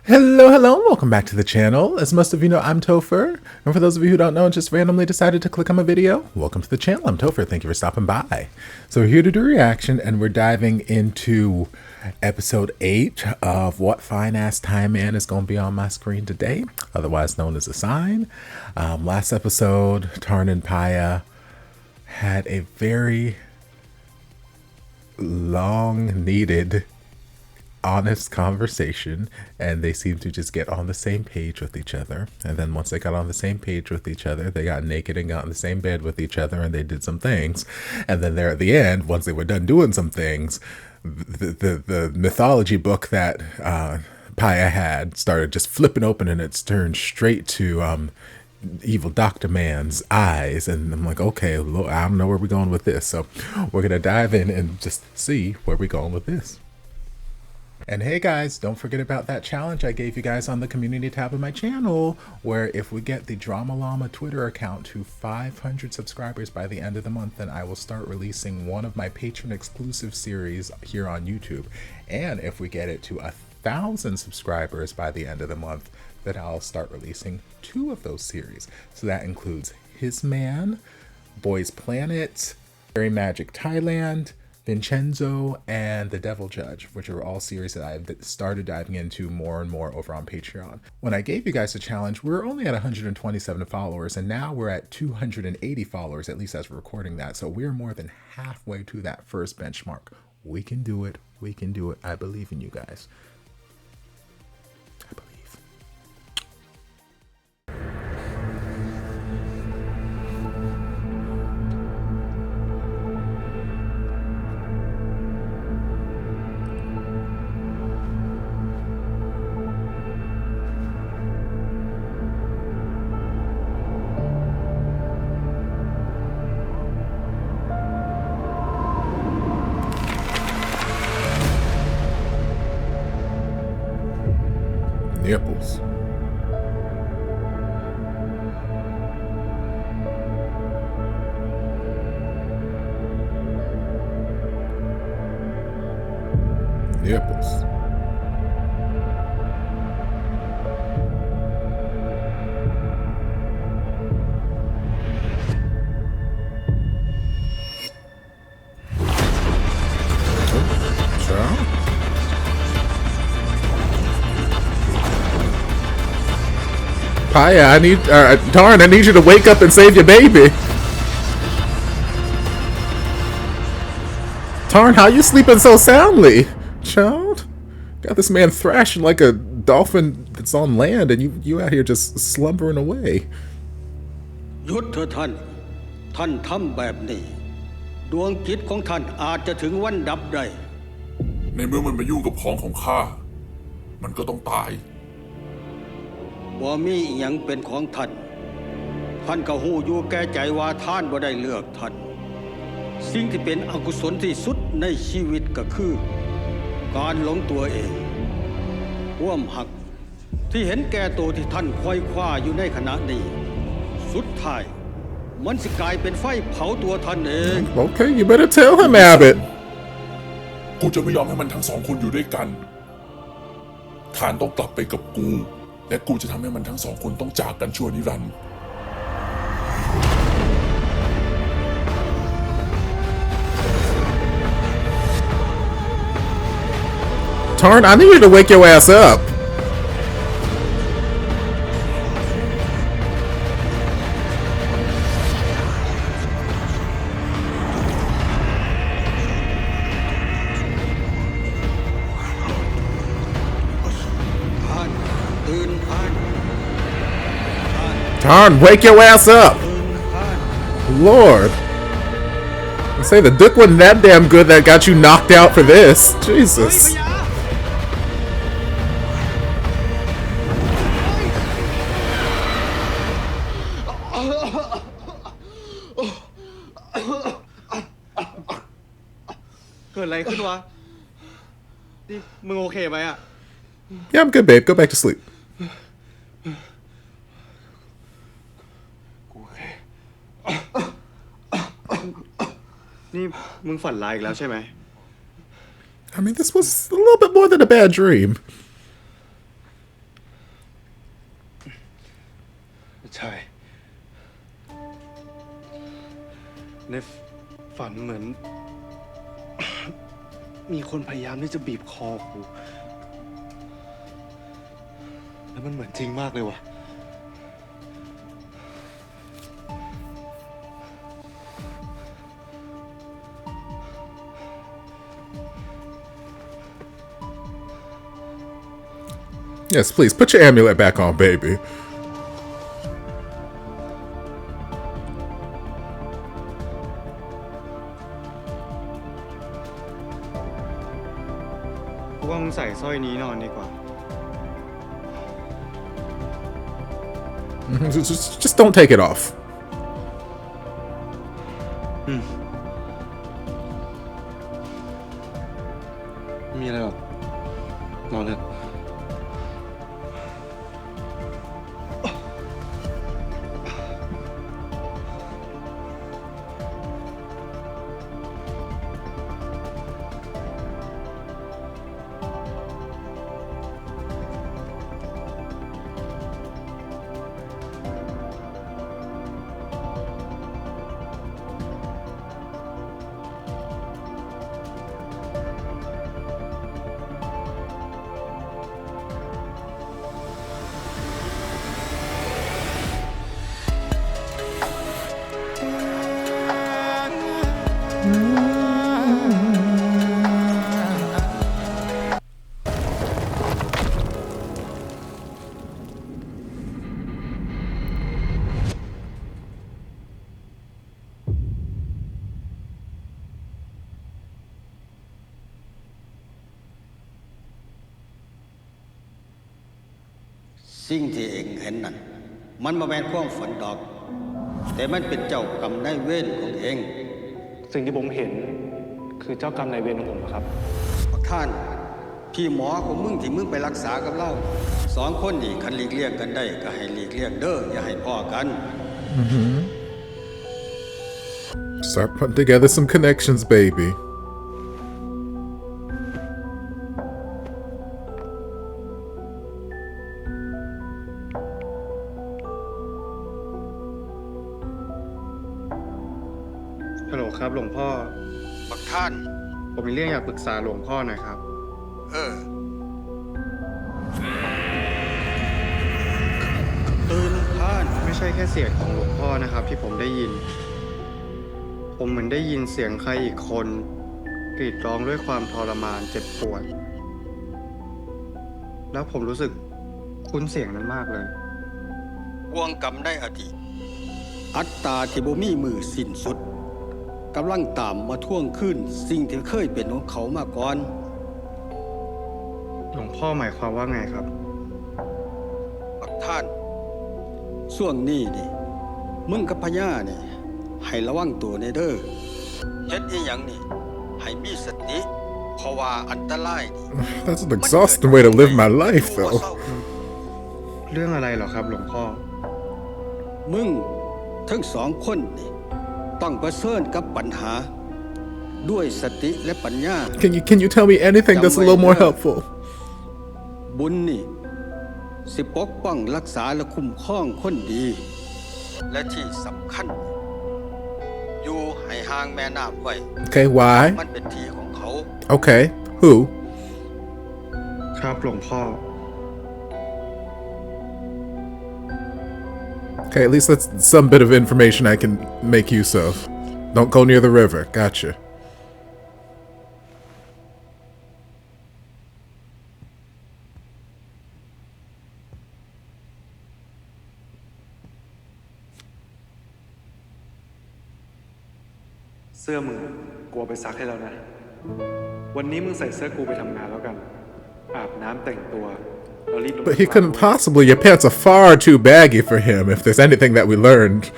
Hello, welcome back to the channel. As most of you know, I'm Topher. And for those of you who don't know and just randomly decided to click on my video, welcome to the channel. I'm Topher. Thank you for stopping by. So we're here to do a reaction, and we're diving into episode 8 of What Fine Ass Time Man is going to be on my screen today, otherwise known as A Sign. Last episode, Tarn and Pa had a very long needed honest conversation, and they seemed to just get on the same page with each other. And then once they got on the same page with each other, they got naked and got in the same bed with each other, and they did some things. And then there at the end, once they were done doing some things, the mythology book that Paya had started just flipping open, and it's turned straight to evil Dr. Man's eyes. And I'm like, okay, I don't know where we're going with this. So we're gonna dive in and just see where we're going with this. And hey guys, don't forget about that challenge I gave you guys on the community tab of my channel, where if we get the Drama Llama Twitter account to 500 subscribers by the end of the month, then I will start releasing one of my patron exclusive series here on YouTube. And if we get it to 1,000 subscribers by the end of the month, then I'll start releasing 2 of those series. So that includes His Man, Boys Planet, Fairy Magic Thailand, Vincenzo, and The Devil Judge, which are all series that I've started diving into more and more over on Patreon. When I gave you guys the challenge, we were only at 127 followers, and now we're at 280 followers, at least as we're recording that. So we're more than halfway to that first benchmark. We can do it. We can do it. I believe in you guys. I believe. Nipples. Nipples. Child. Paya, I need, Tarn, I need you to wake up and save your baby. Tarn, how you sleeping so soundly? Child, got this man thrashing like a dolphin that's on land, and you out here just slumbering away. หยุดเถอะท่าน ท่านทำแบบนี้ ดวงจิตของท่านอาจจะถึงวันดับได้ ในเมื่อมันมายุ่งกับของของข้า มันก็ต้องตาย บ่มีอิหยังเป็นของท่าน ท่านก็ฮู้อยู่แก่ใจว่าท่านบ่ได้เลือกท่าน สิ่งที่เป็นอกุศลที่สุดในชีวิตก็คือ การหลงตัวเองความหักที่เห็นแก่ตัวที่ท่านคอยคว้าอยู่ในขณะนี้ สุดท้ายมันสิกลายเป็นไฟเผาตัวท่านเอง Okay, you better tell him, Abbott. กูจะไม่ยอมให้มันทั้งสองคนอยู่ด้วยกันฐานต้องกลับไปกับกู และกูจะทำให้มันทั้งสองคนต้องจากกันชั่วนิรันดร์ Tarn, I need you to wake your ass up. Tarn, wake your ass up. Lord. I say the dick wasn't that damn good that got you knocked out for this. Jesus. Yeah, I'm good, babe. Go back to sleep. นี่มึงฝันร้ายอีกแล้วใช่ไหม I mean, this was a little bit more than a bad dream. ใช่ ในฝันเหมือน มีคนพยายามที่จะบีบคอกูแล้วมันเหมือนจริงมากเลยว่ะ Yes, please put your amulet back on, baby. กูว่ามึงใส่สร้อยนี้นอนดีกว่า Just don't take it off. มีอะไรหรอกนอนเถอะ สิ่งที่เองเห็นนั่นมันมาแม่นความฝันดอก แต่มันเป็นเจ้ากรรมนายเวรของเอง สิ่งที่ผมเห็นคือเจ้ากรรมนายเวรของผมครับ บักท่านพี่หมอของมึงที่มึงไปรักษากับเราสองคนนี่คันหลีกเลี่ยงกันได้ก็ให้หลีกเลี่ยงเด้ออย่าให้พ้อกัน Start putting together some connections, baby. ฮัลโหลครับหลวงพ่อ บักท่าน ผมมีเรื่องอยากปรึกษาหลวงพ่อหน่อยครับ ตื่นท่าน ไม่ใช่แค่เสียงของหลวงพ่อนะครับที่ผมได้ยิน ผมเหมือนได้ยินเสียงใครอีกคนกรีดร้องด้วยความทรมานเจ็บปวด แล้วผมรู้สึกคุ้นเสียงนั้นมากเลย วงกรรมได้อดีตอัตตาที่บ่มีมือสิ้นสุดกำลังตามมาท่วงขึ้นสิ่งที่เคยเป็นของเขามาก่อน หลวงพ่อหมายความว่าไงครับ บักท่านช่วงนี้นี่มึงกับพญานี่ให้ระวังตัวในเด้อเฮ็ดอีหยังนี่ให้มีสติเพราะว่าอันตรายนี่ That's an exhausting way to live my life, though. เรื่องอะไรเหรอครับหลวงพ่อ มึงทั้งสองคนนี่ต้องเผชิญกับปัญหา ด้วยสติและปัญญา Can you tell me anything that's a little more helpful? บุญนี่สิปกป้องรักษาและคุ้มครองคนดี และที่สำคัญ อยู่ให้ห่างแม่น้ำไว้ Okay, why? มันเป็นที่ของเขา Okay, who? ครับหลวงพ่อ Okay, at least that's some bit of information I can make use of. Don't go near the river. Gotcha. เสื้อมึงกูเอาไปซักให้แล้วนะ วันนี้มึงใส่เสื้อกูไปทำงานแล้วกัน อาบน้ำแต่งตัวแล้วรีบลง But he couldn't possibly. Your pants are far too baggy for him, if there's anything that we learned. เ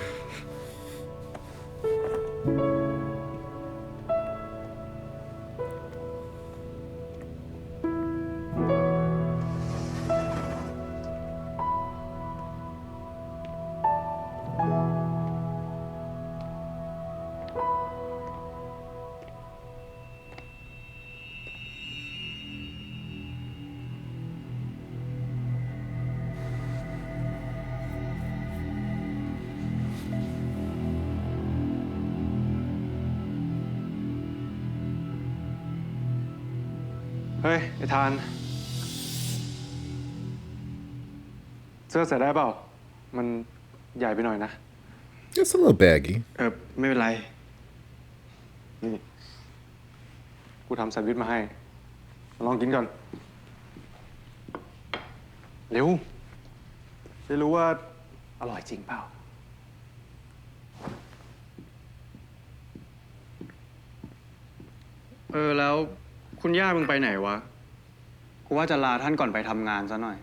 เฮ้ย ไอ้ทาน เสื้อใส่ได้เปล่า มันใหญ่ไปหน่อยนะ It's a little baggy. ไม่เป็นไร นี่ กูทำแซนด์วิชมาให้ ลองกินก่อน เร็วจะรู้ว่า อร่อยจริงเปล่า แล้วคุณย่ามึงไปไหนวะ กูว่าจะลาท่านก่อนไปทำงานซะหน่อย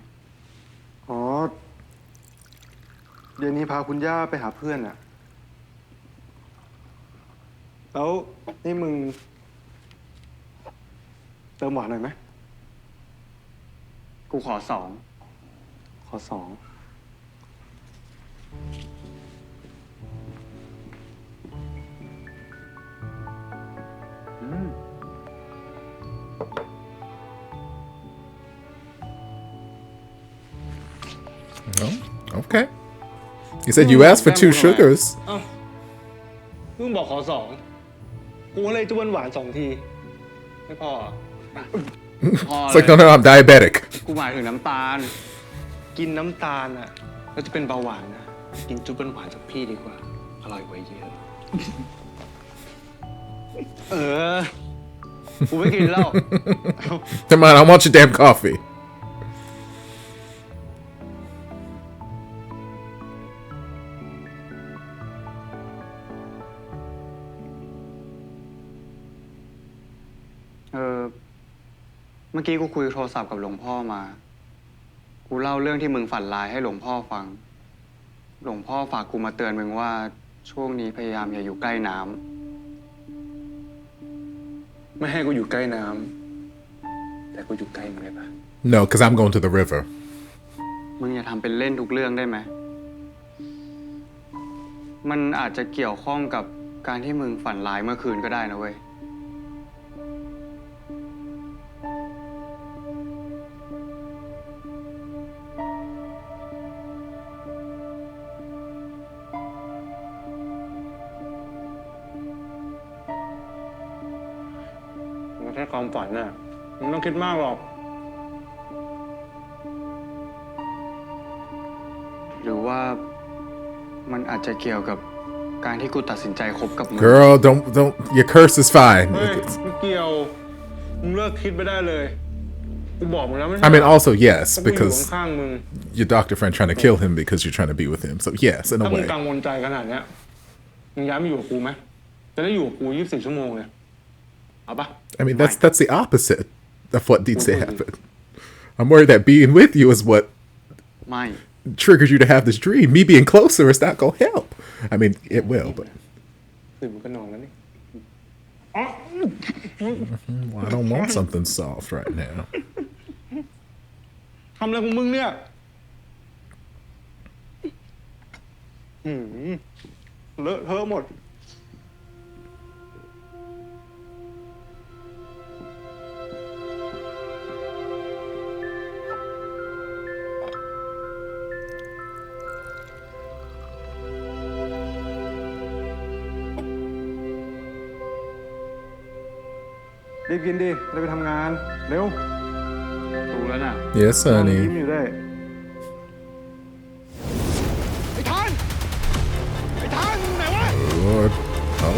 อ๋อ เดี๋ยวนี้พาคุณย่าไปหาเพื่อนอะแล้วนี่มึง เติมหวานหน่อยไหม กูขอ2 ขอ2 Oh, okay. You said you asked for 2 sugars. มึงบอกขอ2 กูเลยจะหวาน2 ที ไม่พอ It's like, no, I'm diabetic. กูหมายถึงน้ำตาล กินน้ำตาลอะแล้วจะเป็นเบาหวานนะ กินจุ๊บหวานจากพี่ดีกว่า อร่อยกว่าเยอะ กูไม่กินแล้ว Come on, I want your damn coffee. เมื่อกี้กูคุยโทรศัพท์กับหลวงพ่อมา กูเล่าเรื่องที่มึงฝันร้ายให้หลวงพ่อฟัง หลวงพ่อฝากกูมาเตือนมึงว่าช่วงนี้พยายามอย่าอยู่ใกล้น้ำ ไม่ให้กูอยู่ใกล้น้ำ แต่กูอยู่ใกล้มึงได้ปะ No, because I'm going to the river. มึงอย่าทำเป็นเล่นทุกเรื่องได้ไหม มันอาจจะเกี่ยวข้องกับการที่มึงฝันร้ายเมื่อคืนก็ได้นะเว้ย มันแค่ความฝันน่ะมึงไม่ต้องคิดมากหรอก หรือว่ามันอาจจะเกี่ยวกับการที่กูตัดสินใจคบกับมึง Girl, don't. Your curse is fine. เฮ้ยไม่เกี่ยว มึงเลิกคิดไปได้เลย กูบอกมึงแล้วไม่ I mean, also yes, ถ้ากูอยู่ because ข้างๆมึง your doctor friend trying to kill him because you're trying to be with him. So yes, in a ถ้ามึง way. กังวลใจขนาดเนี้ย มึงย้ายมาอยู่กับกูไหม จะได้อยู่กับกู24 ชั่วโมงเลย เอาปะ I mean, that's the opposite of what needs to happen. I'm worried that being with you is what ไม่ triggers you to have this dream. Me being closer is not gonna help. I mean, it will, but ตื่นมึงก็นอนแล้วนี่ well, I don't want something soft right now. ทำอะไรของมึงเนี่ยเลอะเทอะหมด รีบกินดิจะไปทำงาน เร็ว รู้แล้วน่ะ Yes, ยิ้ม honey. อยู่ได้ ไอ้ทาน ไอ้ทานไหนวะ Lord, oh.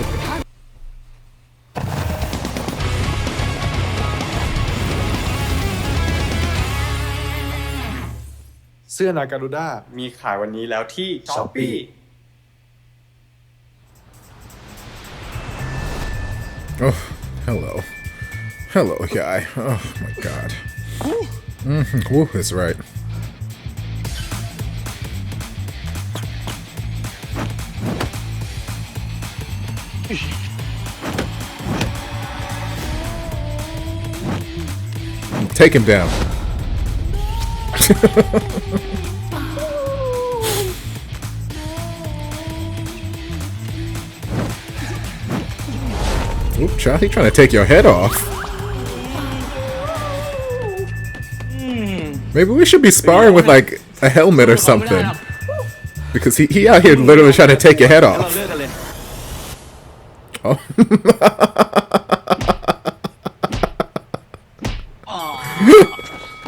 เสื้อนาการูด้ามีขายวันนี้แล้วที่ช้อปปี้ Oh, hello. Hello, guy. Oh, my God. Woo, that's right. Take him down. Oop, Charlie trying to take your head off. Maybe we should be sparring with like a helmet or something. Because he out here literally trying to take your head off. Oh.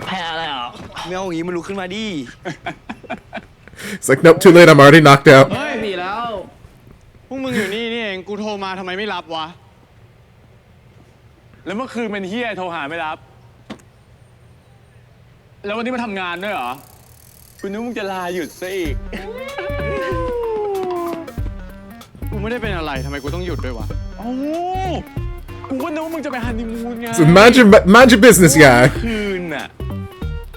แพ้แล้วไม่เอาอย่างงี้มันลุกขึ้นมาดิ It's like, nope, too late. I'm already knocked out. เฮ้ยมีแล้ว พวกมึงอยู่นี่เอง กูโทรมาทำไมไม่รับวะ แล้วเมื่อคืนเป็นเฮียโทรหาไม่รับ แล้ววันนี้มาทำงานด้วยเหรอกูนึกมึงจะลาหยุดซะอีก กูไม่ได้เป็นอะไรทำไมกูต้องหยุดด้วยวะ โอ้กูก็นึกว่ามึงจะไปฮันนีมูนไง So mind your business, guy. คืนน่ะ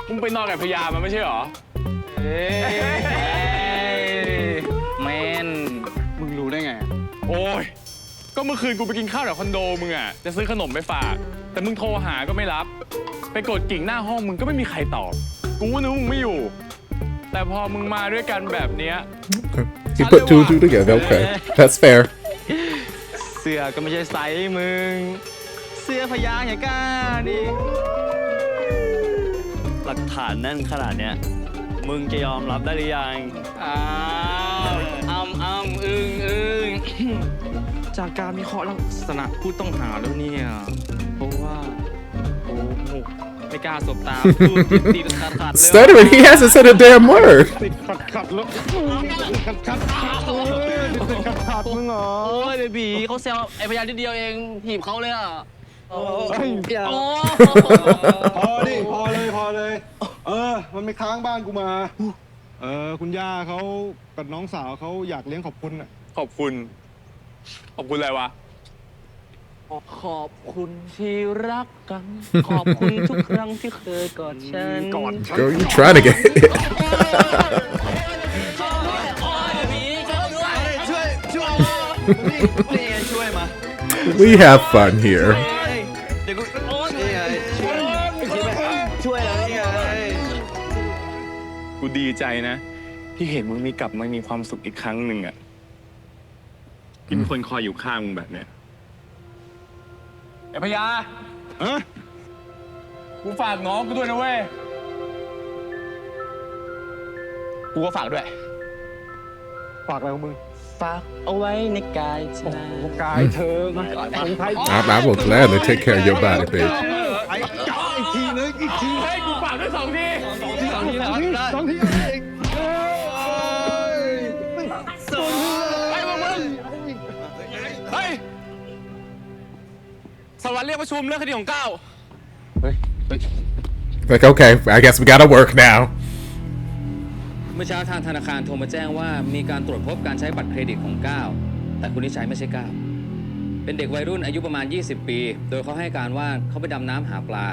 มึงไปนอนกับพยามาไม่ใช่เหรอ แมน มึงรู้ได้ไง โอ้ยก็เมื่อคืนกูไปกินข้าวแถวคอนโดมึงอ่ะจะซื้อขนมไปฝากแต่มึงโทรหาก็ไม่รับ ไปกดกิ่งหน้าห้องมึงก็ไม่มีใครตอบกูก็นึกว่ามึงไม่อยู่ แต่พอมึงมาด้วยกันแบบเนี้ย You put two and two together. Okay, that's fair. เสื้อก็ไม่ใช่ไซส์มึง เสื้อพยางอย่างก้าดิหลักฐานแน่นขนาดเนี้ยมึงจะยอมรับได้หรือยังอ้าวอึ้งจากการวิเคราะห์ลักษณะผู้ต้องหาแล้วเนี่ยเพราะว่าโอ้โหไม่กล้าสบตาพูดติดขัดเลย Stuttering. He hasn't said a damn word. ขัดแล้วขัดมึงเหรอ โอ้ยเบบีเขาแซวไอ้พยานนิดเดียวเองถีบเขาเลยอ่ะโอ้ พอดิพอเลย มันไม่ค้างบ้านกูมา คุณย่าเขากับน้องสาวเขาอยากเลี้ยงขอบคุณอ่ะ ขอบคุณอะไรวะ ขอบคุณที่รักกัน ขอบคุณทุกครั้งที่เคยกอดฉัน Girl, you trying to get hit. ช่วยมา We have fun here. เดี๋ยวกูนี่ไงช่วยแล้วนี่ไง กูดีใจนะ ที่เห็นมึงมีกลับมามีความสุขอีกครั้งหนึ่งอ่ะที่มีคนคอยอยู่ข้างมึงแบบเนี้ยไอ้พยากูฝากน้องกูด้วยนะเว้ย กูก็ฝากด้วย ฝากอะไรของมึง ฝากเอาไว้ในกายเธอ กายเธอมาคนไทย I will gladly take care of your body, babe. ไอ้จ่ออีกทีนึงอีกที เฮ้ยกูฝากด้วย2 ที สองทีเอง เฮ้ยสวัสดีเรียกประชุมเรื่องคดีของก้าว Like, okay, I guess we gotta work now. เมื่อเช้าทางธนาคารโทรมาแจ้งว่ามีการตรวจพบการใช้บัตรเครดิตของก้าวแต่คนที่ใช้ไม่ใช่ก้าวเป็นเด็กวัยรุ่นอายุประมาณ20 ปี โดยเขาให้การว่าเขาไปดำน้ำหาปลา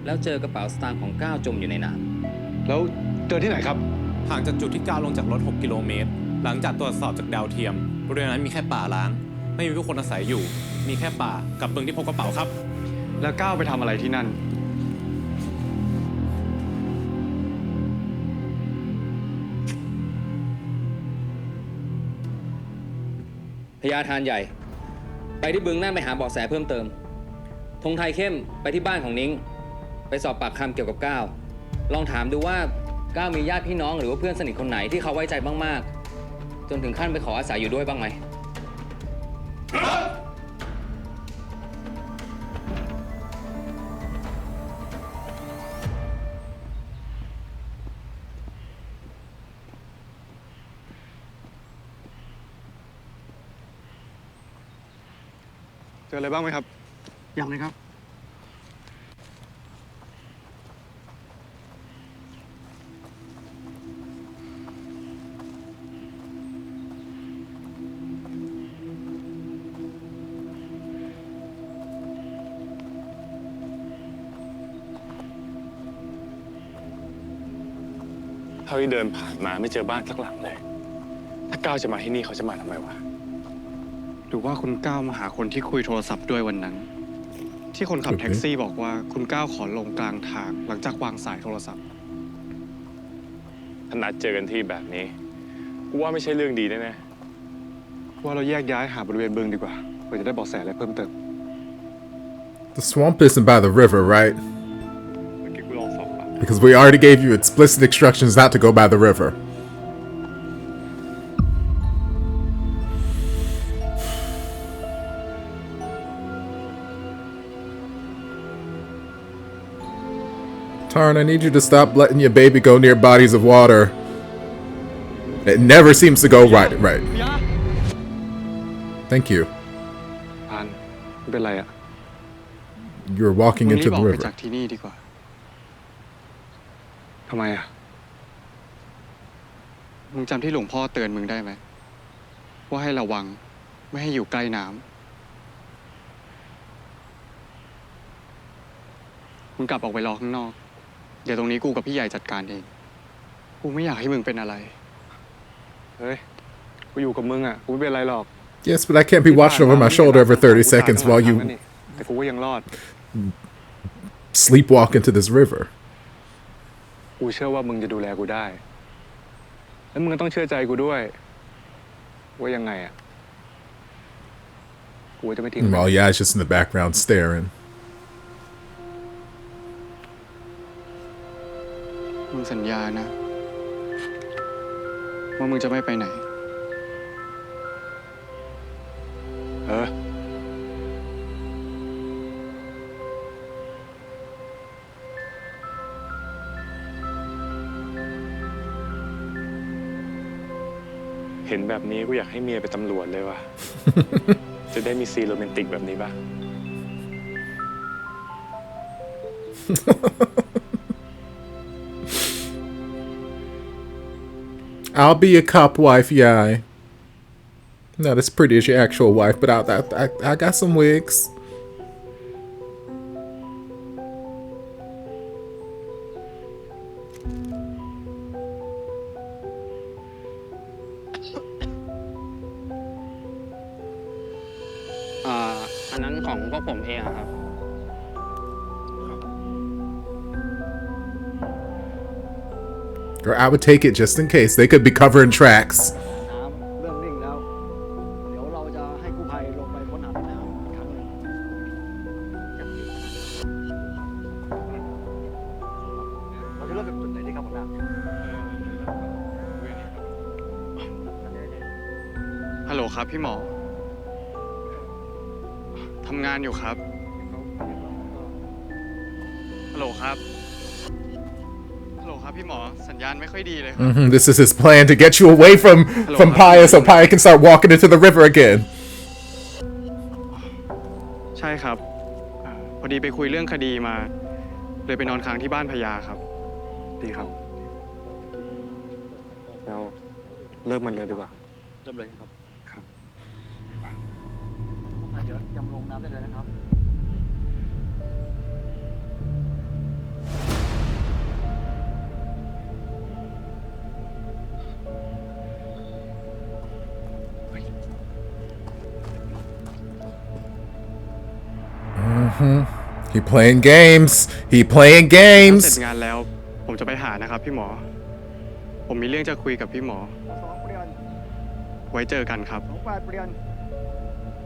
แล้วเจอกระเป๋าสตางค์ของก้าวจมอยู่ในน้ำ แล้วเจอที่ไหนครับ ห่างจากจุดที่ก้าวลงจากรถ 6 กิโลเมตร หลังจากตรวจสอบจากดาวเทียม บริเวณนั้นมีแค่ป่าร้าง ไม่มีผู้คนอาศัยอยู่ มีแค่ป่ากับบึงที่พบกระเป๋าครับ แล้วก้าวไปทำอะไรที่นั่น พญาทานใหญ่ ไปที่บึงนั่นไปหาเบาะแสเพิ่มเติมธงไทยเข้มไปที่บ้านของนิ้งไปสอบปากคำเกี่ยวกับก้าวลองถามดูว่าก้าวมีญาติพี่น้องหรือว่าเพื่อนสนิทคนไหนที่เขาไว้ใจมากๆจนถึงขั้นไปขออาศัยอยู่ด้วยบ้างไหมเจออะไรบ้างไหมครับ ยังเลยครับ เท่าที่เดินผ่านมาไม่เจอบ้านสักหลังเลย ถ้าก้าวจะมาที่นี่เขาจะมาทำไมวะ หรือว่าคุณก้าวมาหาคนที่คุยโทรศัพท์ด้วยวันนั้น ที่คนขับแท็กซี่บอกว่าคุณก้าวขอลงกลางทางหลังจากวางสายโทรศัพท์ ถ้านัดเจอกันที่แบบนี้ กูว่าไม่ใช่เรื่องดีแน่ ว่าเราแยกย้ายหาบริเวณบึงดีกว่าเพื่อจะได้เบาะแสอะไรเพิ่มเติม The swamp isn't by the river, right? เมื่อกี้กูลองสอบปาก Because we already gave you explicit instructions not to go by the river. Tarn, I need you to stop letting your baby go near bodies of water. It never seems to go right. Thank you. พันไม่เป็นไรอะ You're walking มึงรี into บอ the อกไป river. จากที่นี่ดีกว่าทำไมอะมึงจำที่หลวงพ่อเตือนมึงได้ไหมว่าให้ระวังไม่ให้อยู่ใกล้น้ำมึงกลับออกไปรอข้างนอกเดี๋ยวตรงนี้กูกับพี่ใหญ่จัดการเองกูไม่อยากให้มึงเป็นอะไรเฮ้ยกูอยู่กับมึงอะกูไม่เป็นไรหรอก Yes, but I can't be watching over my shoulder every 30 seconds while you แต่กูก็ยังรอด sleepwalk into this river. กูเชื่อว่ามึงจะดูแลกูได้แล้วมึงก็ต้องเชื่อใจกูด้วยว่ายังไงอะกูจะไม่ทิ้ง Well, yeah, it's just in the background staring. มึงสัญญานะว่ามึงจะไม่ไปไหนเห็นแบบนี้กูอยากให้เมียเป็นตำรวจเลยว่ะ จะได้มีซีนโรแมนติกแบบนี้ป่ะ I'll be a cop wife, yeah. Not as pretty as your actual wife, but I got some wigs. À, อันนั้นของพวกผมเองอะครับ Or I would take it just in case. They could be covering tracks. น้ำเริ่มนิ่งแล้ว เดี๋ยวเราจะให้กู้ภัยลงไปค้นหาในน้ำอีกครั้งหนึ่งเราจะเริ่มจากจุดไหนดีครับหัวหน้า ฮัลโหลครับพี่หมอทำงานอยู่ครับฮัลโหลครับฮัลโหลครับพี่หมอสัญญาณไม่ค่อยดีเลยครับ This is his plan to get you away from Paya so Paya can start walking into the river again. ใช่ครับพอดีไปคุยเรื่องคดีมาเลยไปนอนค้างที่บ้านพญาครับดีครับเราเริ่มมันเลยดีกว่า เริ่มเลยครับเดี๋ยวยำลงน้ำได้เลยนะครับ He playing games. He playing เสร็ games. จงานแล้วผมจะไปหานะครับพี่หมอผมมีเรื่องจะคุยกับพี่หมอ 2 เปลี่ยน ไว้เจอกันครับ 28 เปลี่ยน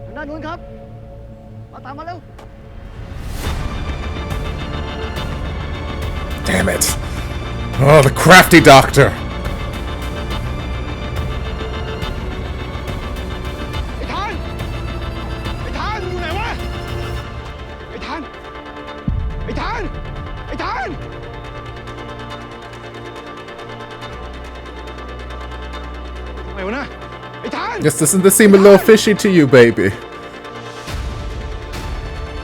ทางด้านนู้นครับ มาตามมาเร็ว Damn it. Oh, the crafty doctor. ไอ้ทานอยู่ไหนวะ ไอ้ทานทำไมวะนะ ไอ้ทาน Yes, doesn't this seem a little fishy to you, baby?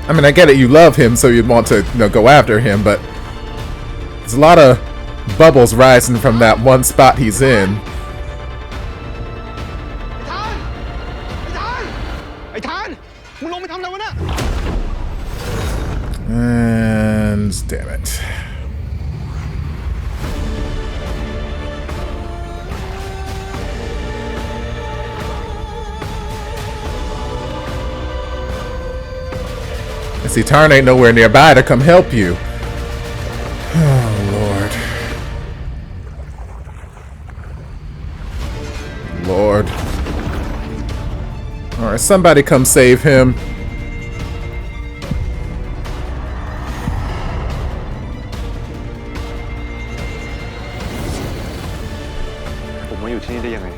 I mean, I get it. You love him, so you'd want to, go after him, but there's a lot of bubbles rising from that one spot he's in. ไอ้ทานมึงลงไปทำอะไรวะเนี่ย And damn it. I see Tarn ain't nowhere nearby to come help you. Oh, Lord. Lord. Alright, somebody come save him. ผมมาอยู่ที่นี่ได้ยังไง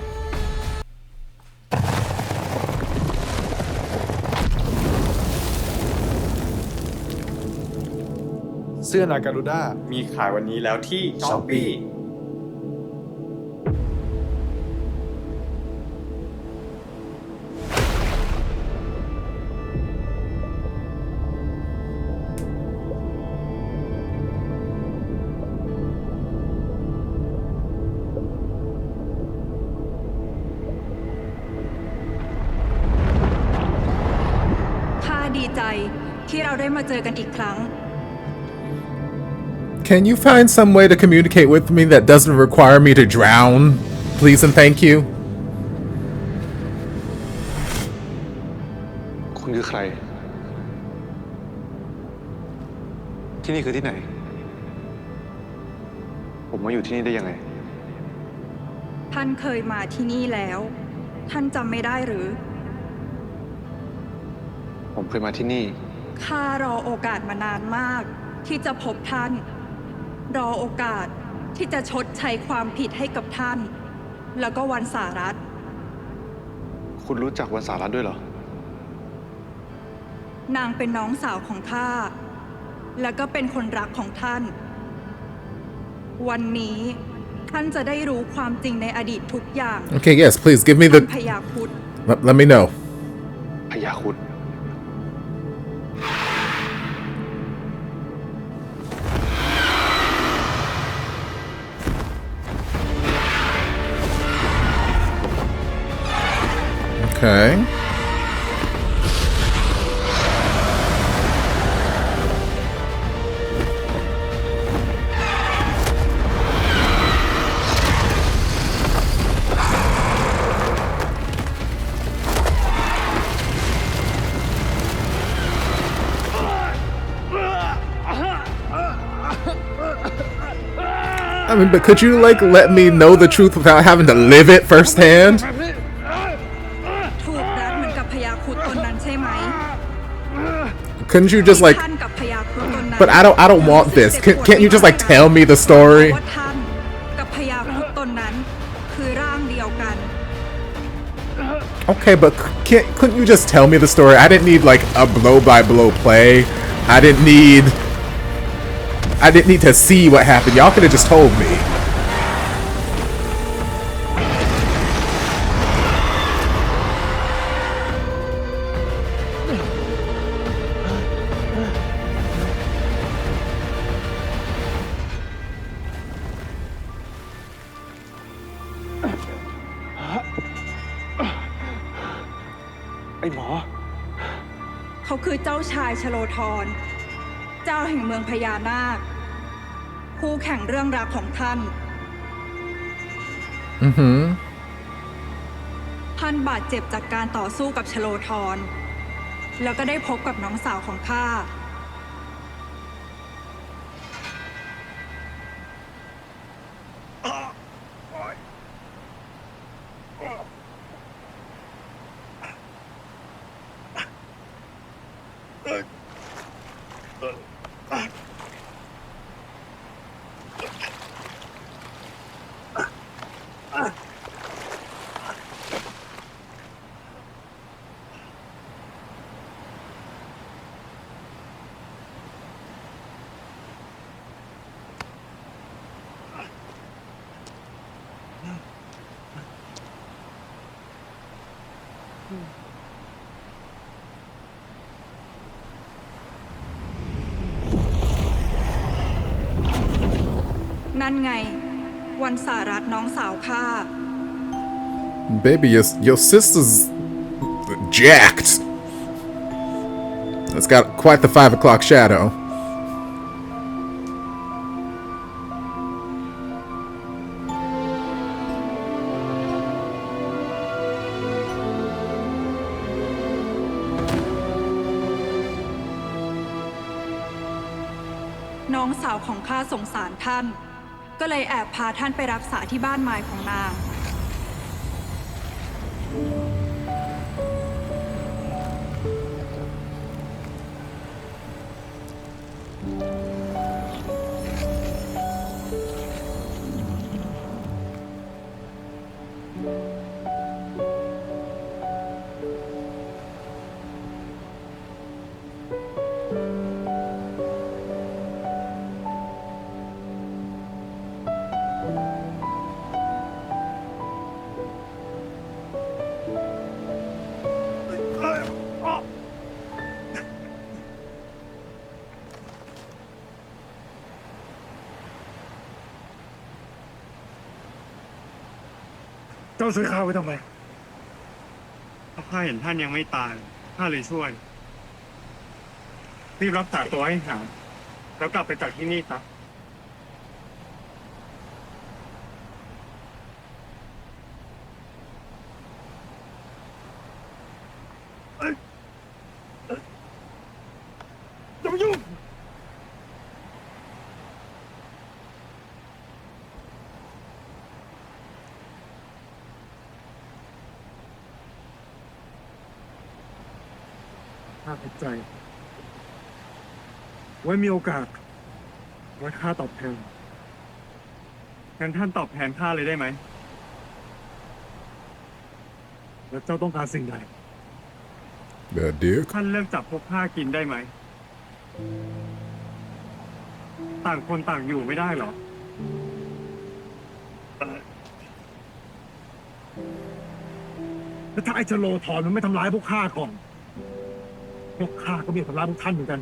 So เสื้อนาการูด้ามีขายวันนี้แล้วที่ช้อปปี้ดีใจที่เราได้มาเจอกันอีกครั้ง Can you find some way to communicate with me that doesn't require me to drown? Please and thank you. คุณคือใคร ที่นี่คือที่ไหน ผมมาอยู่ที่นี่ได้ยังไง ท่านเคยมาที่นี่แล้ว ท่านจำไม่ได้หรือผมเคยมาที่นี่ ข้ารอโอกาสมานานมากที่จะพบท่าน รอโอกาสที่จะชดใช้ความผิดให้กับท่าน แล้วก็วันสารัตน์ คุณรู้จักวันสารัตน์ด้วยเหรอ นางเป็นน้องสาวของข้า แล้วก็เป็นคนรักของท่าน วันนี้ท่านจะได้รู้ความจริงในอดีตทุกอย่าง Okay, yes, please give me the. พญาครุฑ Let me know. พญาครุฑ Okay. I mean, but could you, like, let me know the truth without having to live it firsthand? ถูกรัดเหมือนกับพญาครุฑตนนั้นใช่ไหม Couldn't you just, like... ท่านกับพญาครุฑตนนั้น But I don't want this. Can't you just, like, tell me the story? ว่าท่านกับพญาครุฑตนนั้นคือร่างเดียวกัน Okay, but couldn't you just tell me the story? I didn't need, like, a blow-by-blow play. I didn't need to see what happened. Y'all could have just told me.ไอ้หมอ เขาคือเจ้าชายชโลธร เจ้าแห่งเมืองพญานาค คู่แข่งเรื่องรักของท่าน ท่านบาดเจ็บจากการต่อสู้กับชโลธร แล้วก็ได้พบกับน้องสาวของข้า นั่นไง วันสารัตน์น้องสาวข้า Baby, your sister's jacked. It's got quite the 5 o'clock shadow.น้องสาวของข้าสงสารท่าน ก็เลยแอบพาท่านไปรักษาที่บ้านไม้ของนาง น เจ้าช่วยข้าไว้ทำไมข้าเห็นท่านยังไม่ตายข้าเลยช่วยรีบรักษาตัวให้หายแล้วกลับไปจากที่นี่ซะอย่ามายุ่งข้าเข้าใจไว้มีโอกาสไว้ข้าตอบแทนงั้นท่านตอบแทนข้าเลยได้ไหมแล้วเจ้าต้องการสิ่งใด The Duke ท่านเลิกจับพวกข้ากินได้ไหมต่างคนต่างอยู่ไม่ได้หรอแล้วถ้าไอ้ชโลธรมันไม่ทำร้ายพวกข้าก่อนพวกข้าก็ไม่ทำร้ายพวกท่านเหมือนกัน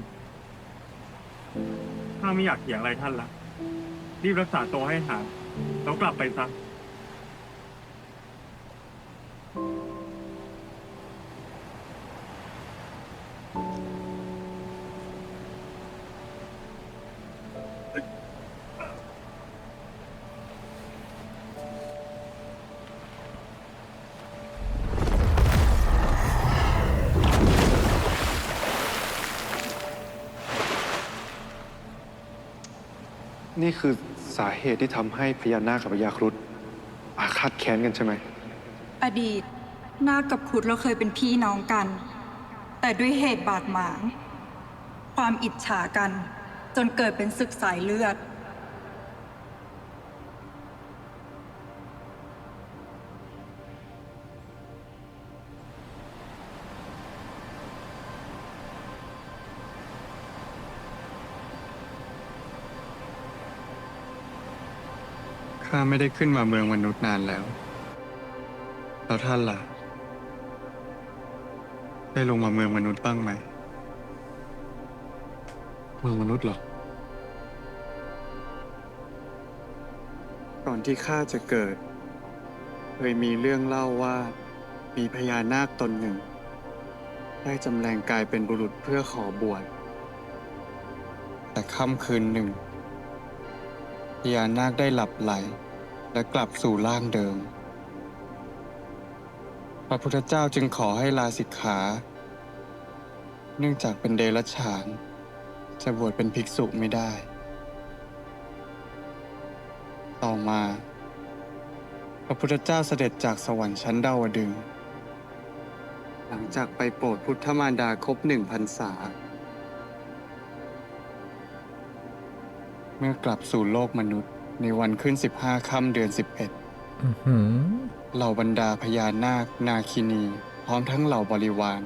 ข้าไม่อยากเถียงอะไรท่านละรีบรักษาตัวให้หายแล้วกลับไปซะนี่คือสาเหตุที่ทำให้พญานาคกับพญาครุฑอาฆาตแค้นกันใช่ไหม อดีตนาคกับครุฑเราเคยเป็นพี่น้องกัน แต่ด้วยเหตุบาดหมาง ความอิจฉากัน จนเกิดเป็นศึกสายเลือด ข้าไม่ได้ขึ้นมาเมืองมนุษย์นานแล้ว แล้วท่านล่ะ ได้ลงมาเมืองมนุษย์บ้างไหม เมืองมนุษย์เหรอ ก่อนที่ข้าจะเกิดเคยมีเรื่องเล่าว่ามีพญานาคตนหนึ่ง ได้จำแรงกายเป็นบุรุษเพื่อขอบวช แต่ค่ำคืนหนึ่ง พญานาคได้หลับไหลและกลับสู่ร่างเดิม พระพุทธเจ้าจึงขอให้ลาสิกขา เนื่องจากเป็นเดรัจฉาน จะบวชเป็นภิกษุไม่ได้ ต่อมา พระพุทธเจ้าเสด็จจากสวรรค์ชั้นดาวดึงส์หลังจากไปโปรดพุทธมารดาครบ1 พรรษา เมื่อกลับสู่โลกมนุษย์ในวันขึ้น15 ค่ำเดือน 11 เหล่าบรรดาพญานาคนาคินีพร้อมทั้งเหล่าบริวาร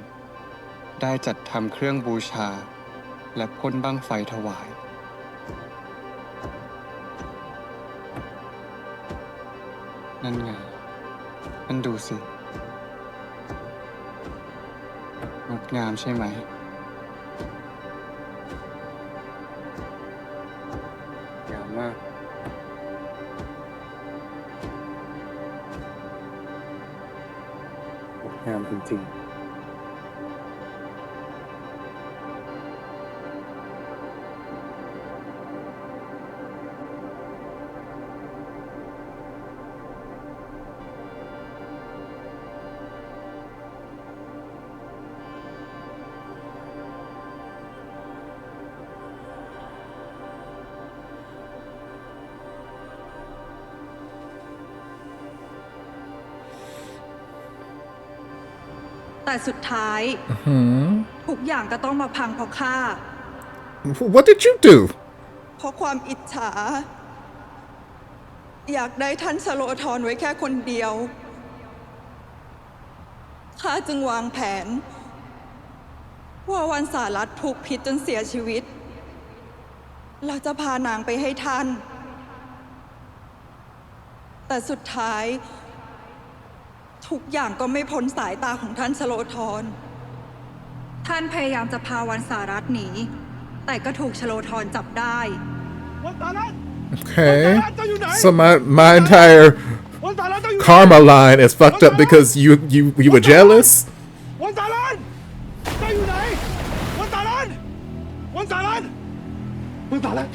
ได้จัดทำเครื่องบูชา และพ่นบั้งไฟถวาย นั่นไงนั่นดูสิงดงามใช่ไหมงามมากงดงามจริงๆแต่สุดท้าย ทุกอย่างก็ต้องมาพังเพราะข้า What did you do? เพราะความอิจฉา อยากได้ท่านสโลธรไว้แค่คนเดียวข้าจึงวางแผน ว่าวันสารัตถูกพิษจนเสียชีวิต เราจะพานางไปให้ท่าน แต่สุดท้ายทุกอย่างก็ไม่พ้นสายตาของท่านสโลธรท่านพยายามจะพาวันสารัตหนี แต่ก็ถูกชโลธรจับได้ วันสารัต Okay. So my entire วันสารันต้องอยู่ karma line is fucked up because you were jealous. วันสารันเจ้าอยู่ไหนวันสารันวันสารันวันสารัน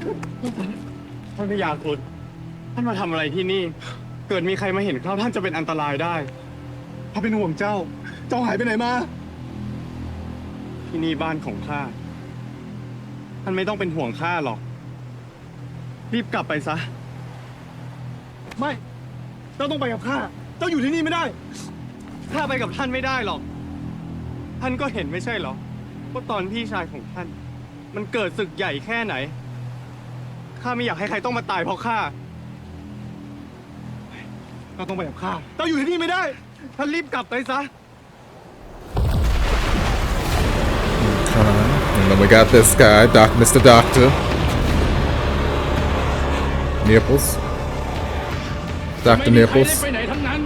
ท่านพญาคุณท่านมาทำอะไรที่นี่ เกิดมีใครมาเห็นเข้าท่านจะเป็นอันตรายได้ข้าเป็นห่วงเจ้าหายไปไหนมาที่นี่บ้านของข้าท่านไม่ต้องเป็นห่วงข้าหรอกรีบกลับไปซะไม่เจ้าต้องไปกับข้าเจ้าอยู่ที่นี่ไม่ได้ข้าไปกับท่านไม่ได้หรอกท่านก็เห็นไม่ใช่หรอว่าตอนพี่ชายของท่านมันเกิดศึกใหญ่แค่ไหนข้าไม่อยากให้ใครต้องมาตายเพราะข้าเจ้าต้องไปกับข้าเจ้าอยู่ที่นี่ไม่ได้ท่านรีบกลับไปซะ And then we got this guy, Mr. Doctor. Nipples. Dr. Nipples. ไปไหนทั้งนั้น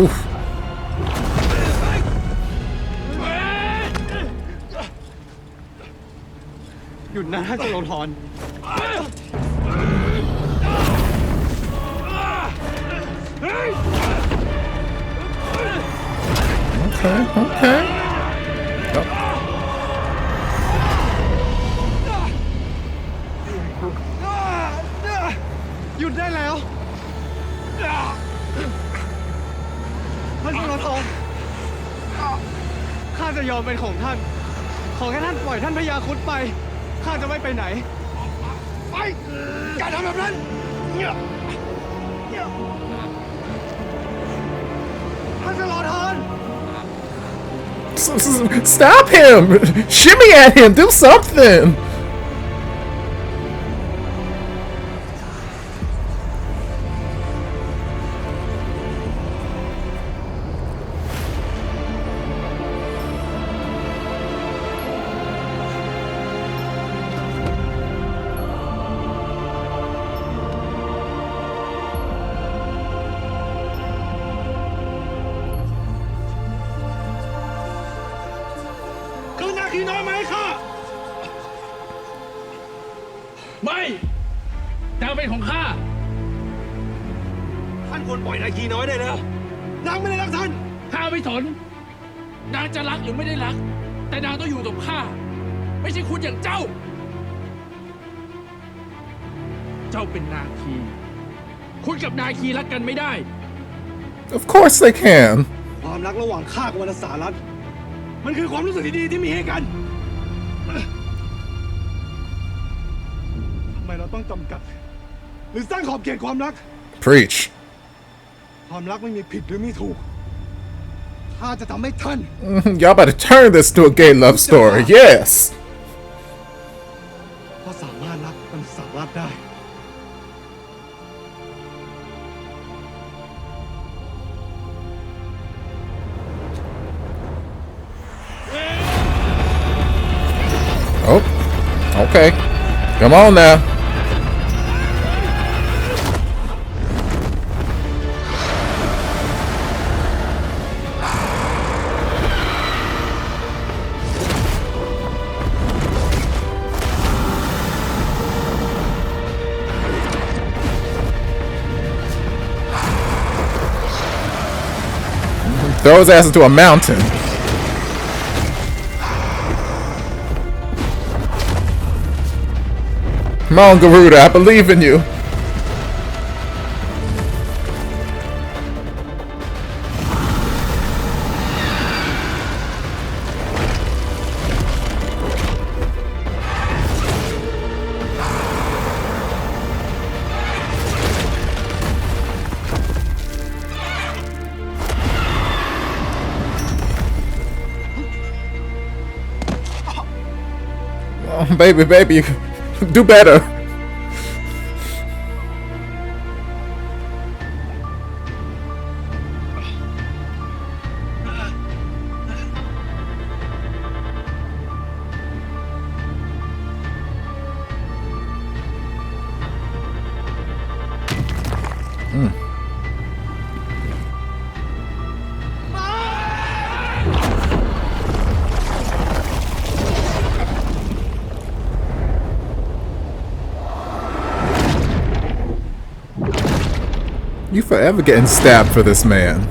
Oof. หยุดนะท่านจงทร Okay, okay. Oh. หยุดได้แล้วท่านจงทรข้าจะยอมเป็นของท่าน ขอแค่ท่านปล่อยท่านพญาครุฑไปข้าจะไม่ไปไหนไปอย่าทำแบบนั้นท่านจงทร Stop him! Shimmy at him! Do something!ไม่นางเป็นของข้า ท่านควรปล่อยนาคีน้อยได้แล้วนางไม่ได้รักท่าน ข้าไม่สนนางจะรักหรือไม่ได้รัก แต่นางต้องอยู่กับข้า ไม่ใช่คุณอย่างเจ้า เจ้าเป็นนาคี คุณกับนาคีรักกันไม่ได้ Of course they can. ความรักระหว่างข้ากับวรรณสารัตน์มันคือความรู้สึกดีๆที่มีให้กันทำไมเราต้องจำกัด หรือสร้างขอบเขตความรัก Preach. ความรักไม่มีผิดหรือมีถูกข้าจะทำให้ท่าน Y'all about to turn this to a gay love story. Yes. เพราะสามารถรักวรรณสารัตน์ได้ Oh, okay. Come on now. Throw his ass into a mountain. Come on, Garuda, I believe in you. Oh, baby, do better. You forever getting stabbed for this man.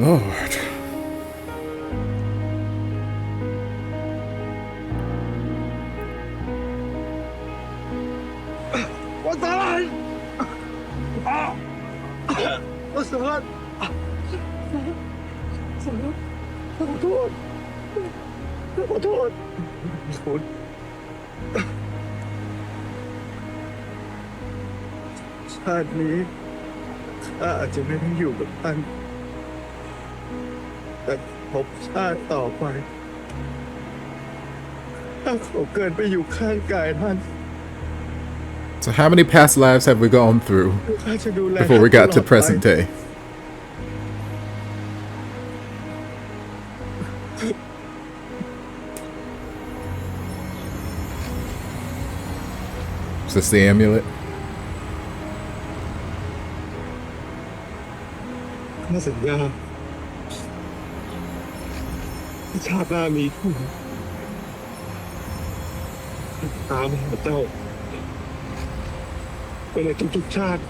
Lord. What's that? What's that? ขอโทษขอโทษคุณชาตินี้ข้าอาจจะไม่ได้อยู่กับท่านแต่พบชาติต่อไปข้าขอเกิดไปอยู่ข้างกายท่าน So how many past lives have we gone through before we got to present day? Is this the amulet? ข้าสัญญาชาติหน้ามีผู้ตามหาเจ้าไปในทุกๆชาติ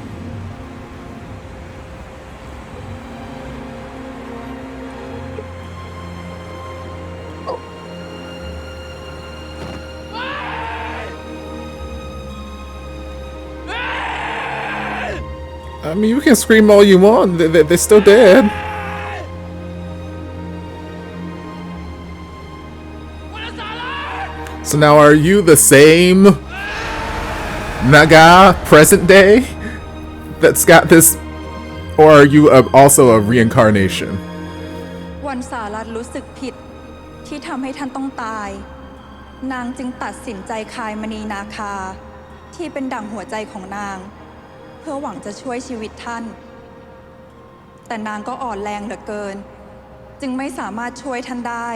I mean, you can scream all you want. They're still dead. So now, are you the same Naga present day that's got this, or are you also a reincarnation? วันสารัตรู้สึกผิดที่ทำให้ท่านต้องตายนางจึงตัดสินใจคายมณีนาคาที่เป็นดั่งหัวใจของนางเพื่อหวังจะช่วยชีวิตท่านแต่นางก็อ่อนแรงเหลือเกินจึงไม่สามารถช่วยท่านได้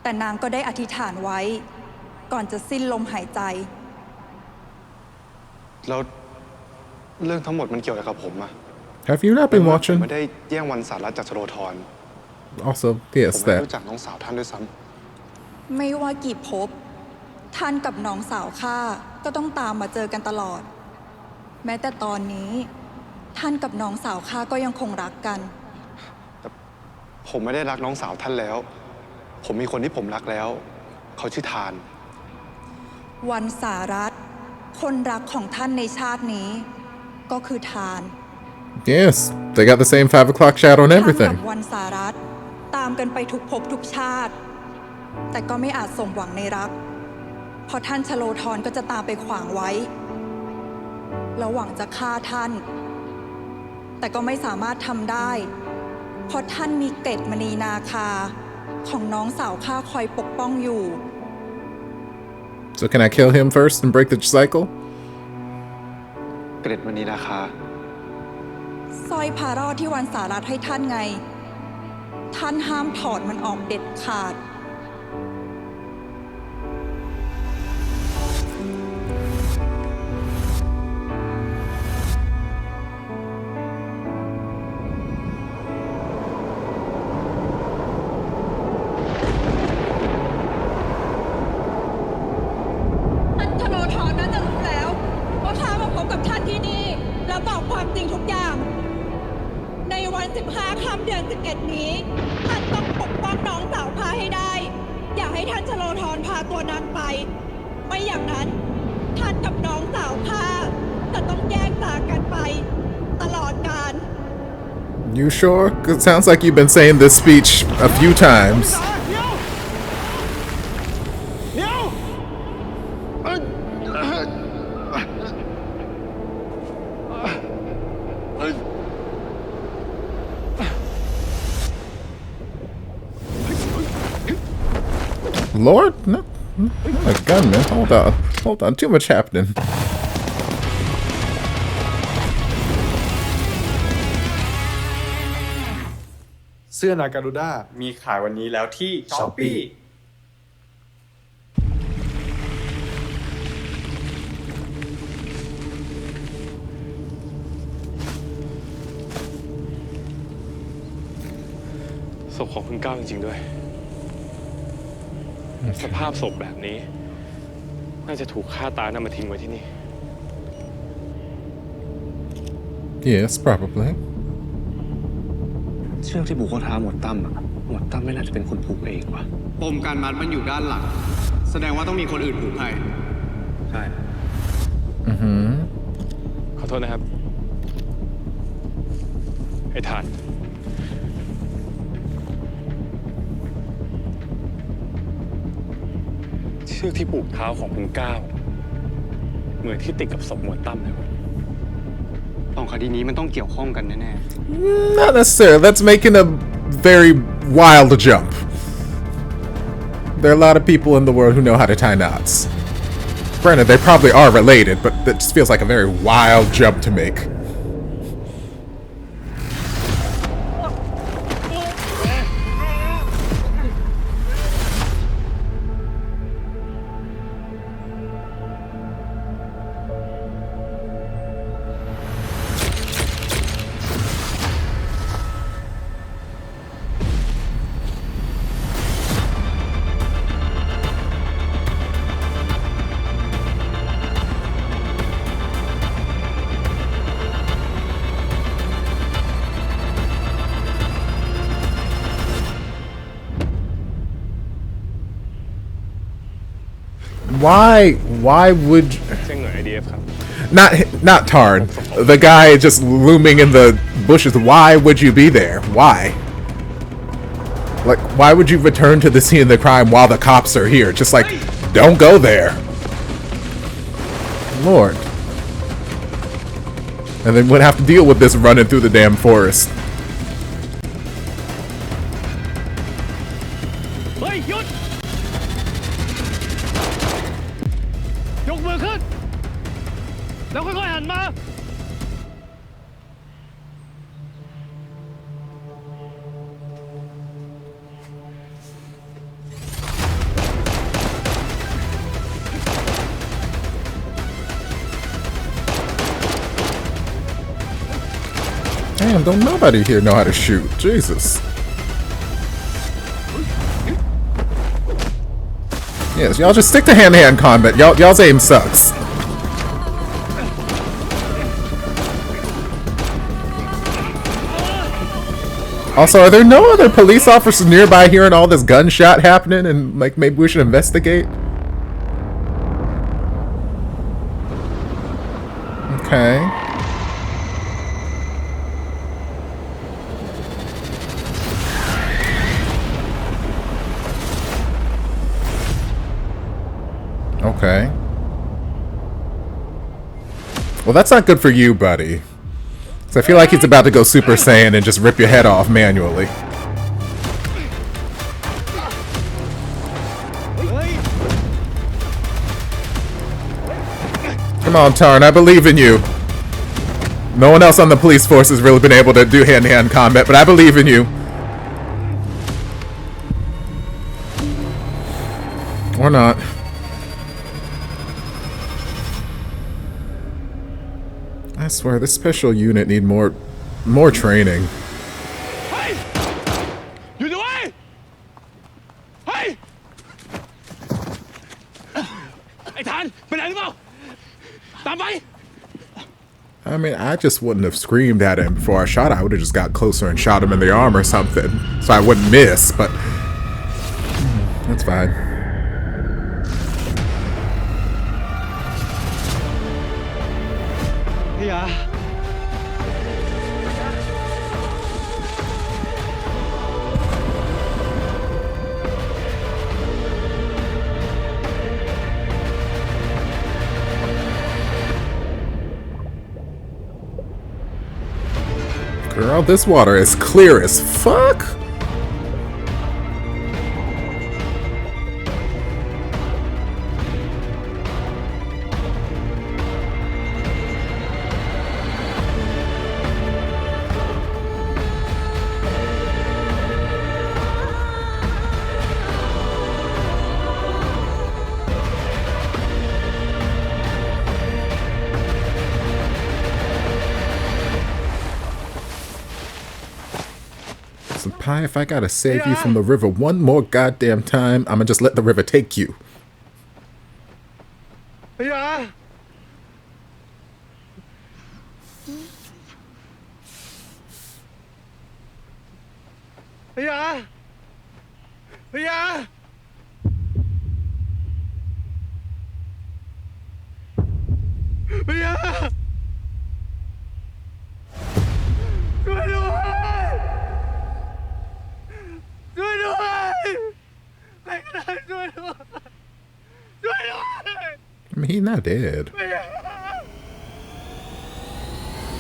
แต่นางก็ได้อธิษฐานไว้ก่อนจะสิ้นลมหายใจแล้วเรื่องทั้งหมดมันเกี่ยวอะไรกับผมอะ Have you not been ผม watching? ไม่ได้แย่งวันสารัตจากชโลธร Also, ผม yes, ไม่ that. รู้จักน้องสาวท่านด้วยซ้ ไม่ว่ากี่ภพท่านกับน้องสาวข้าก็ต้องตามมาเจอกันตลอดแม้แต่ตอนนี้ท่านกับน้องสาวข้าก็ยังคงรักกัน ำผมไม่ได้รักน้องสาวท่านแล้ว ผมมีคนที่ผมรักแล้ว เขาชื่อทาน วันสารัตคนรักของท่านในชาตินี้ก็คือทาน Yes, they got the same 5 o'clock shadow and ท่าน everything. กับวันสารัตตามกันไปทุกภพทุกชาติแต่ก็ไม่อาจสมหวังในรักเพราะท่านชโลธรก็จะตามไปขวางไว้แล้วหวังจะฆ่าท่านแต่ก็ไม่สามารถทำได้เพราะท่านมีเกตมณีนาคาของน้องสาวข้าคอยปกป้องอยู่ So can I kill him first and break the cycle? เกร็ดมณีนาคา สร้อยพารอดที่วันสารัตให้ท่านไงท่านห้ามถอดมันออกเด็ดขาดท่านชโลธรน่าจะรู้แล้วว่าข้ามาพบกับท่านที่นี่แล้วบอกความจริงทุกอย่างในวัน15 ค่ำเดือน 11 นี้ท่านต้องปกป้องน้องสาวข้าให้ได้อย่าให้ท่านชโลธรพาตัวนางไปไม่อย่างนั้นท่านกับน้องสาวข้าจะต้องแยกจากกันไปตลอดกาล You sure? 'Cause it sounds like you've been saying this speech a few times. เดี๋ยว Lord? No, not a gunman. Hold on. Too much happening. เสื้อนาการูด้ามีขายวันนี้แล้วที่ช้อปปี้ ศพของคุณก้าวจริงๆด้วย สภาพศพแบบนี้ น่าจะถูกฆ่าตายนำมาทิ้งไว้ที่นี่ Yes, probably. เชือกที่ผูกข้อเท้าหมวดตั้มอะหมวดตั้มไม่น่าจะเป็นคนผูกเองวะ ปมการมัดมันอยู่ด้านหลัง แสดงว่าต้องมีคนอื่นผูกให้ ใช่ ขอโทษนะครับ ไอ้ทานเชือกที่ผูกเท้าของคุณก้าวเหมือนที่ติดกับศพหมวดตั้มเลย สองคดีนี้มันต้องเกี่ยวข้องกันแน่ Not necessarily. That's making a very wild jump. There are a lot of people in the world who know how to tie knots. Granted, they probably are related, but that just feels like a very wild jump to make. Why would เช่นหน่วย IDF ครับ not Tarn, the guy just looming in the bushes? Why would you be there? Why? Like, why would you return to the scene of the crime while the cops are here? Just like, don't go there. Lord. And then would have to deal with this running through the damn forest. เฮ้ยหยุด ยกมือขึ้น แล้วค่อยๆหันมา Damn, don't nobody here know how to shoot. Jesus. Yes, y'all just stick to hand-to-hand combat. Y'all's aim sucks. Also, are there no other police officers nearby hearing all this gunshot happening and, like, maybe we should investigate? Okay. Okay. Well, that's not good for you, buddy. So I feel like he's about to go Super Saiyan and just rip your head off manually. Come on, Tarn, I believe in you. No one else on the police force has really been able to do hand-to-hand combat, but I believe in you. Or not. I swear, this special unit need more training. Hey! You do it! Hey! ไอ้ทานไปไหนหรือเปล่า ตามไป I mean, I just wouldn't have screamed at him before I shot. I would have just got closer and shot him in the arm or something, so I wouldn't miss, but that's fine. Yeah. Girl, this water is clear as fuck. Pi, if I gotta save you from the river one more goddamn time, I'ma just let the river take you. พยาพยาพยาพยาช่วยด้วยช่วยด้วยใครก็ได้ช่วยด้วยช่วยด้วย I mean, he's not dead. พยา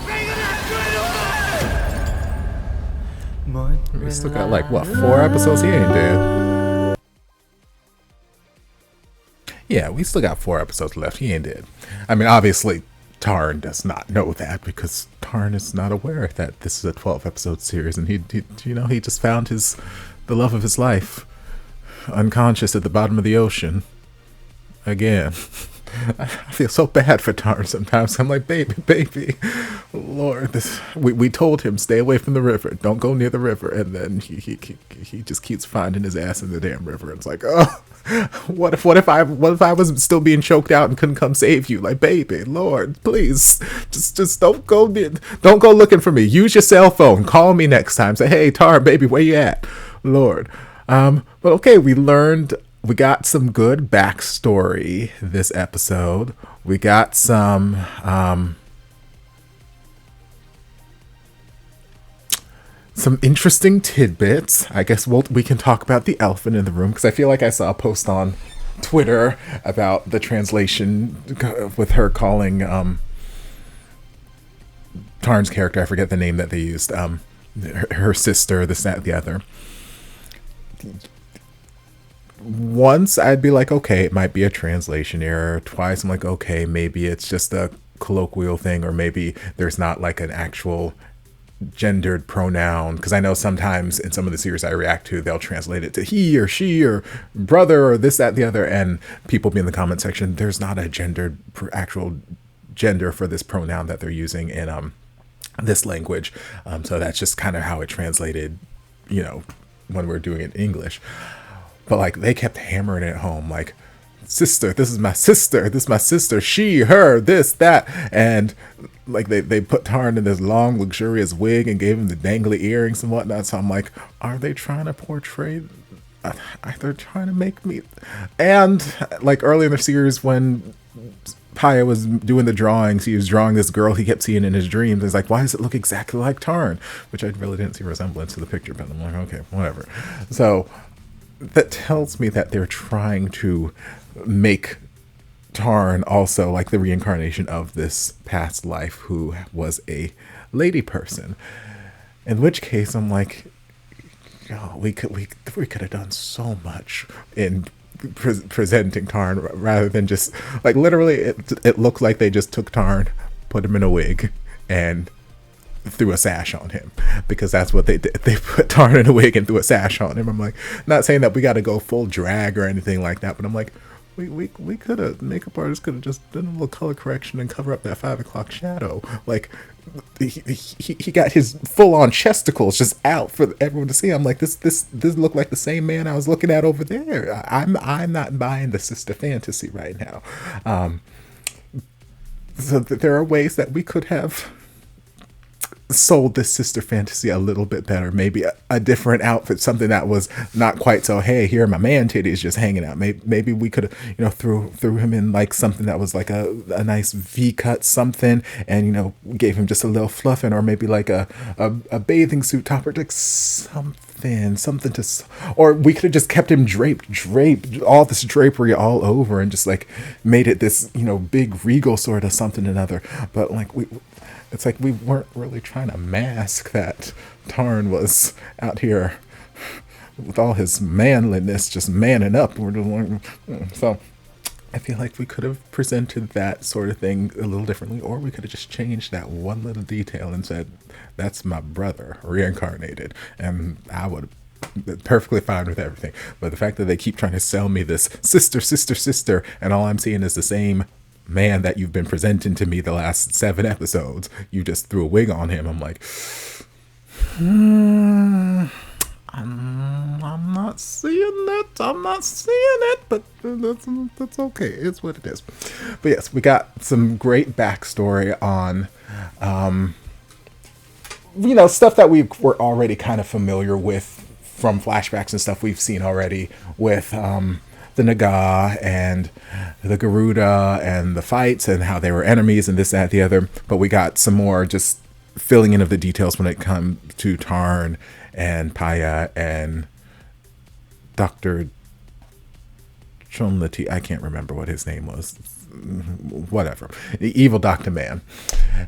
ใครก็ได้ช่วยด้วย We still got like, what, 4 episodes? He ain't dead. Yeah, we still got 4 episodes left. He ain't dead. I mean, obviously, Tarn does not know that because Tarn is not aware that this is a 12-episode series, and he he just found the love of his life unconscious at the bottom of the ocean. Again. I feel so bad for Tarn sometimes. I'm like, baby, Lord, we told him stay away from the river, don't go near the river, and then he just keeps finding his ass in the damn river. And it's like, oh, what if I was still being choked out and couldn't come save you? Like, baby, Lord, please, just don't go looking for me. Use your cell phone. Call me next time. Say, hey, Tarn, baby, where you at? Lord, but okay, we got some good backstory this episode. We got some interesting tidbits. I guess we can talk about the elephant in the room, because I feel like I saw a post on Twitter about the translation with her calling Tarn's character, I forget the name that they used, her sister, this, that, the other. Once I'd be like, okay, it might be a translation error. Twice I'm like, okay, maybe it's just a colloquial thing, or maybe there's not like an actual gendered pronoun, because I know sometimes in some of the series I react to, they'll translate it to he or she or brother or this, that, the other, and people be in the comment section, there's not a gendered actual gender for this pronoun that they're using in this language. So that's just kind of how it translated, when we're doing it in English. But like, they kept hammering it home, like, sister, this is my sister, she, her, this, that, and like they put Tarn in this long luxurious wig and gave him the dangly earrings and whatnot. So I'm like, are they trying to portray, they're trying to make me, and like early in the series when Paya was doing the drawings, he was drawing this girl he kept seeing in his dreams. It's like, why does it look exactly like Tarn? Which I really didn't see a resemblance to the picture, but I'm like, okay, whatever. So that tells me that they're trying to make Tarn also like the reincarnation of this past life who was a lady person. In which case, I'm like, oh, we could have done so much in presenting Tarn rather than just like literally it looked like they just took Tarn, put him in a wig, and threw a sash on him, because that's what they did. They put Tarn in a wig and threw a sash on him. I'm like, not saying that we got to go full drag or anything like that, but I'm like, we could have, makeup artists could have just done a little color correction and cover up that 5 o'clock shadow. Like he got his full on chesticles just out for everyone to see. I'm like, this looked like the same man I was looking at over there. I'm not buying the sister fantasy right now. So there are ways that we could have sold this sister fantasy a little bit better. Maybe a different outfit, something that was not quite so, hey, here are my man titties just hanging out. Maybe we could have, threw him in like something that was like a nice V-cut something, and gave him just a little fluffing, or maybe like a bathing suit topper, like something to, or we could have just kept him draped all this drapery all over and just like made it this big regal sort of something or another. But like it's like we weren't really trying to mask that Tarn was out here with all his manliness, just manning up. So I feel like we could have presented that sort of thing a little differently, or we could have just changed that one little detail and said, that's my brother reincarnated. And I would have been perfectly fine with everything. But the fact that they keep trying to sell me this sister, and all I'm seeing is the same man that you've been presenting to me the last 7 episodes, you just threw a wig on him. I'm like, I'm not seeing it. I'm not seeing it, but that's okay. It's what it is. But yes, we got some great backstory on, stuff that we were already kind of familiar with from flashbacks and stuff we've seen already with the Naga and the Garuda and the fights and how they were enemies and this, that, the other. But we got some more just filling in of the details when it comes to Tarn and Paya and Dr. Chonlati. I can't remember what his name was. Whatever. The evil Dr. Man.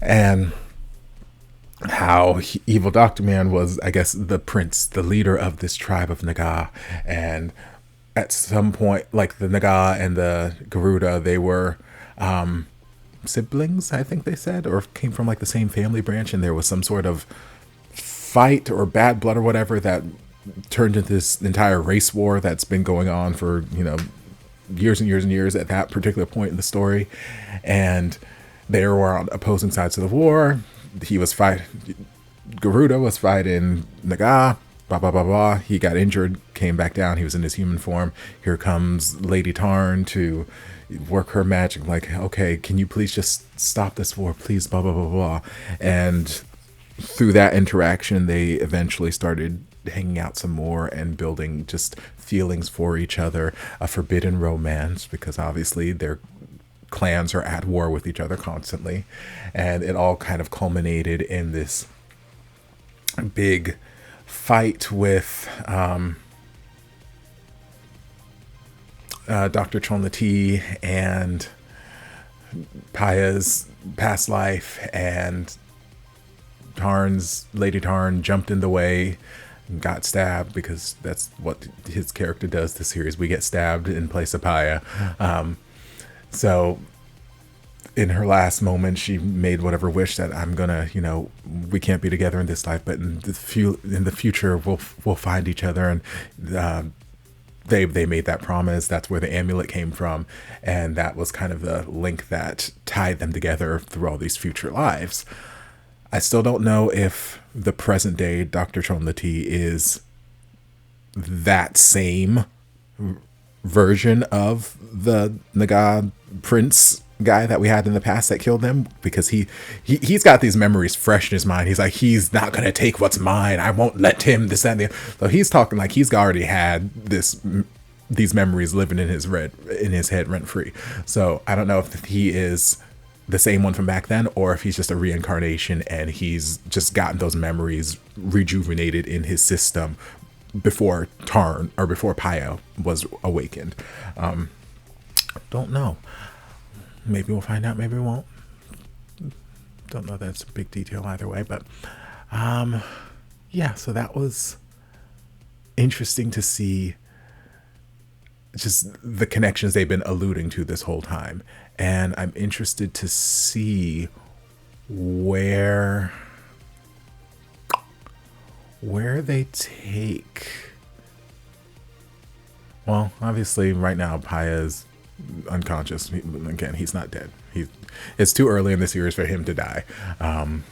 And how evil Dr. Man was, I guess, the prince, the leader of this tribe of Naga. And at some point, like the Naga and the Garuda, they were siblings, I think they said, or came from like the same family branch. And there was some sort of fight or bad blood or whatever that turned into this entire race war that's been going on for years and years and years at that particular point in the story. And they were on opposing sides of the war. Garuda was fighting Naga, blah blah blah blah. He got injured, came back down. He was in his human form. Here comes Lady Tarn to work her magic, like, okay, can you please just stop this war, please, blah blah blah blah. And through that interaction, they eventually started hanging out some more and building just feelings for each other, a forbidden romance, because obviously their clans are at war with each other constantly. And it all kind of culminated in this big fight with Dr. Chonlati and Paya's past life, and Lady Tarn jumped in the way and got stabbed, because that's what his character does this series. We get stabbed in place of Paya. So in her last moment, she made whatever wish that I'm gonna, we can't be together in this life, but in the future we'll find each other. And they made that promise. That's where the amulet came from, and that was kind of the link that tied them together through all these future lives. I still don't know if the present day Dr. Chonlati is that same version of the Naga prince guy that we had in the past that killed them, because he's got these memories fresh in his mind. He's like, he's not going to take what's mine. I won't let him, this, that, and the other. So he's talking like he's already had these memories living in his head rent free. So I don't know if he is the same one from back then, or if he's just a reincarnation and he's just gotten those memories rejuvenated in his system before Tarn or before Paya was awakened. Don't know. Maybe we'll find out, maybe we won't. Don't know, that's a big detail either way, but yeah, so that was interesting to see just the connections they've been alluding to this whole time. And I'm interested to see where they take. Well, obviously right now Paya's unconscious. Again, he's not dead. It's too early in the series for him to die.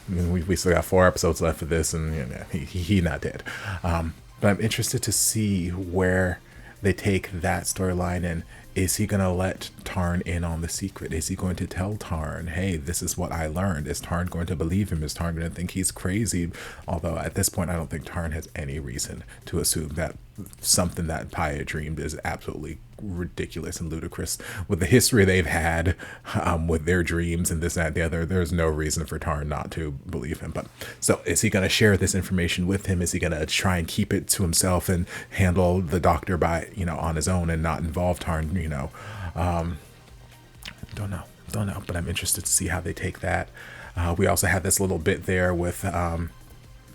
We still got 4 episodes left of this, and he's not dead. But I'm interested to see where they take that storyline, and is he going to let Tarn in on the secret? Is he going to tell Tarn, hey, this is what I learned? Is Tarn going to believe him? Is Tarn going to think he's crazy? Although at this point, I don't think Tarn has any reason to assume that something that Paya dreamed is absolutely ridiculous and ludicrous. With the history they've had with their dreams and this, that, and the other, there's no reason for Tarn not to believe him. But so is he going to share this information with him? Is he going to try and keep it to himself and handle the doctor by, on his own and not involve Tarn, don't know, but I'm interested to see how they take that. We also had this little bit there with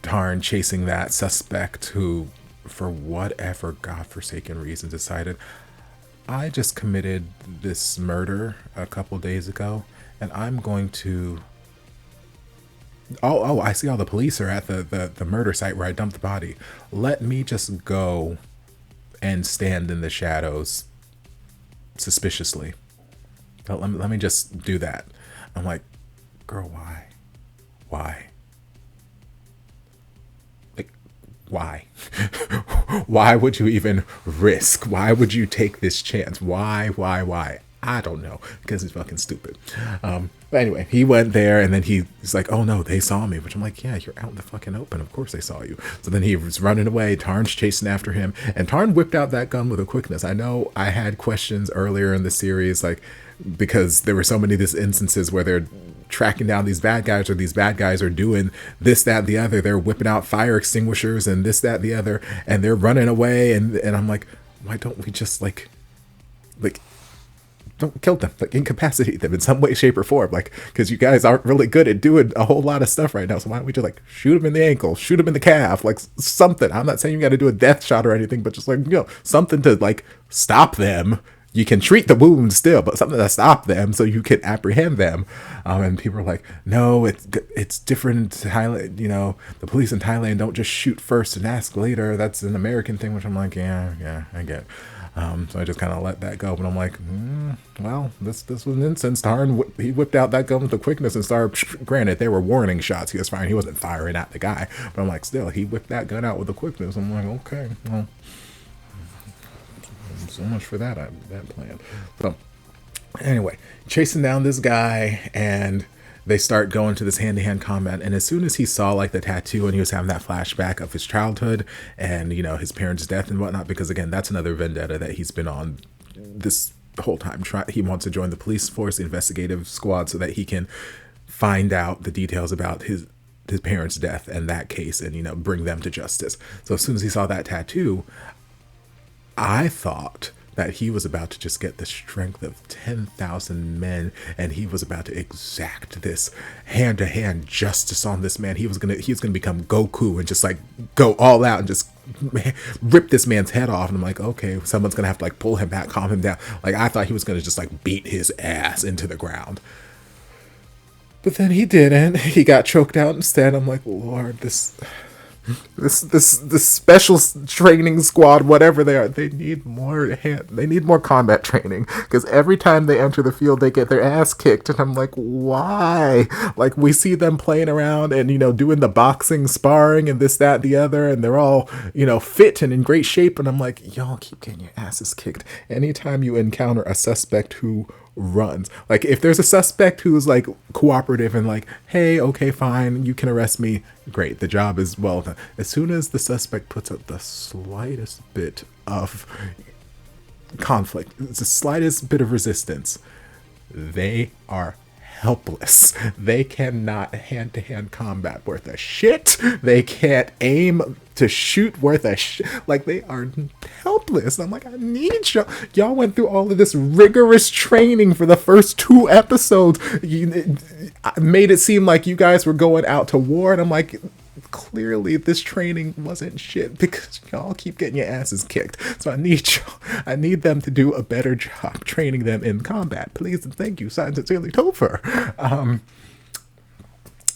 Tarn chasing that suspect who, for whatever godforsaken reason, decided, I just committed this murder a couple days ago, and I'm going to... Oh, I see all the police are at the murder site where I dumped the body. Let me just go and stand in the shadows suspiciously. Let me just do that. I'm like, girl, why? Like, why? Why would you even risk? Why would you take this chance? Why? I don't know, because he's fucking stupid. But anyway, he went there, and then he's like, oh no, they saw me, which I'm like, yeah, you're out in the fucking open. Of course they saw you. So then he was running away. Tarn's chasing after him, and Tarn whipped out that gun with a quickness. I know I had questions earlier in the series, like, because there were so many of these instances where they're tracking down these bad guys, or these bad guys are doing this, that, and the other. They're whipping out fire extinguishers and this, that, and the other, and they're running away, and I'm like, why don't we just like don't kill them, like incapacitate them in some way, shape, or form, like, because you guys aren't really good at doing a whole lot of stuff right now. So why don't we just like shoot them in the ankle, shoot them in the calf, like something. I'm not saying you got to do a death shot or anything, but just like, you know, something to like stop them. You can treat the wounds still, but something to stop them so you can apprehend them. And people are like, no, it's different. Thailand, you know, the police in Thailand don't just shoot first and ask later. That's an American thing, which I'm like, yeah, I get. So I just kind of let that go, but I'm like, well, this was an instance. Tarn, he whipped out that gun with the quickness and started, granted, they were warning shots he was firing. He wasn't firing at the guy, but I'm like, still, he whipped that gun out with the quickness. I'm like, okay, well, so much for that plan. So anyway, chasing down this guy, and they start going to this hand-to-hand combat. And as soon as he saw like the tattoo and he was having that flashback of his childhood and, you know, his parents' death and whatnot, because again, that's another vendetta that he's been on this whole time. He wants to join the police force, the investigative squad, so that he can find out the details about his parents' death and that case, and, you know, bring them to justice. So as soon as he saw that tattoo, I thought that he was about to just get the strength of 10,000 men, and he was about to exact this hand-to-hand justice on this man. He was gonna become Goku and just like go all out and just rip this man's head off. And I'm like, okay, someone's gonna have to like pull him back, calm him down. Like, I thought he was gonna just like beat his ass into the ground. But then he didn't. He got choked out instead. I'm like, Lord, this special training squad, whatever they are, they need more combat training, because every time they enter the field they get their ass kicked, and I'm like, why? Like, we see them playing around and, you know, doing the boxing sparring and this, that, the other, and they're all, you know, fit and in great shape, and I'm like, y'all keep getting your asses kicked anytime you encounter a suspect who runs. Like, if there's a suspect who's like cooperative and like, hey, okay, fine, you can arrest me, great, the job is well done. As soon as the suspect puts up the slightest bit of conflict, the slightest bit of resistance, they are helpless. They cannot hand-to-hand combat worth a shit. They can't aim to shoot worth a shit. Like, they are helpless. I'm like, I need y'all. Y'all went through all of this rigorous training for the first 2 episodes. You made it seem like you guys were going out to war, and I'm like, clearly this training wasn't shit, because y'all keep getting your asses kicked. So I need them to do a better job training them in combat, please and thank you. Signed, sincerely, Topher.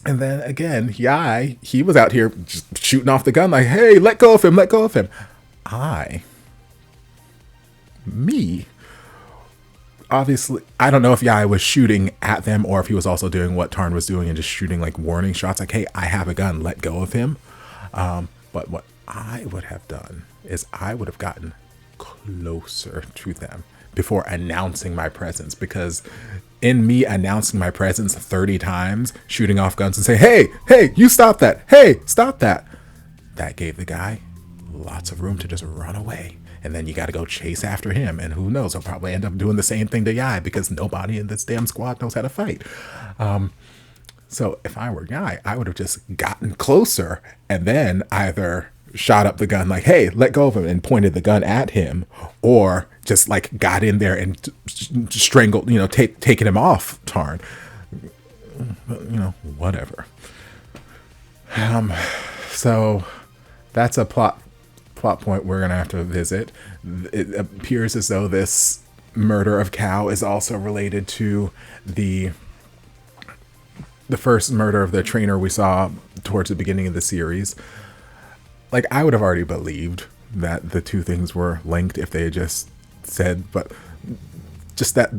And then again, Yai, he was out here just shooting off the gun like, hey, let go of him, let go of him. Obviously, I don't know if Yai was shooting at them or if he was also doing what Tarn was doing and just shooting like warning shots, like, hey, I have a gun, let go of him. But what I would have done is I would have gotten closer to them before announcing my presence, because in me announcing my presence 30 times, shooting off guns and say, hey, you stop that, hey, stop that, that gave the guy lots of room to just run away. And then you got to go chase after him. And who knows, he'll probably end up doing the same thing to Yai, because nobody in this damn squad knows how to fight. So if I were Yai, I would have just gotten closer and then either shot up the gun like, hey, let go of him, and pointed the gun at him, or just like got in there and strangled, you know, taking him off Tarn. But, you know, whatever. So that's a plot point we're gonna have to visit. It appears as though this murder of Cow is also related to the first murder of the trainer we saw towards the beginning of the series. Like, I would have already believed that the two things were linked if they had just said, but just that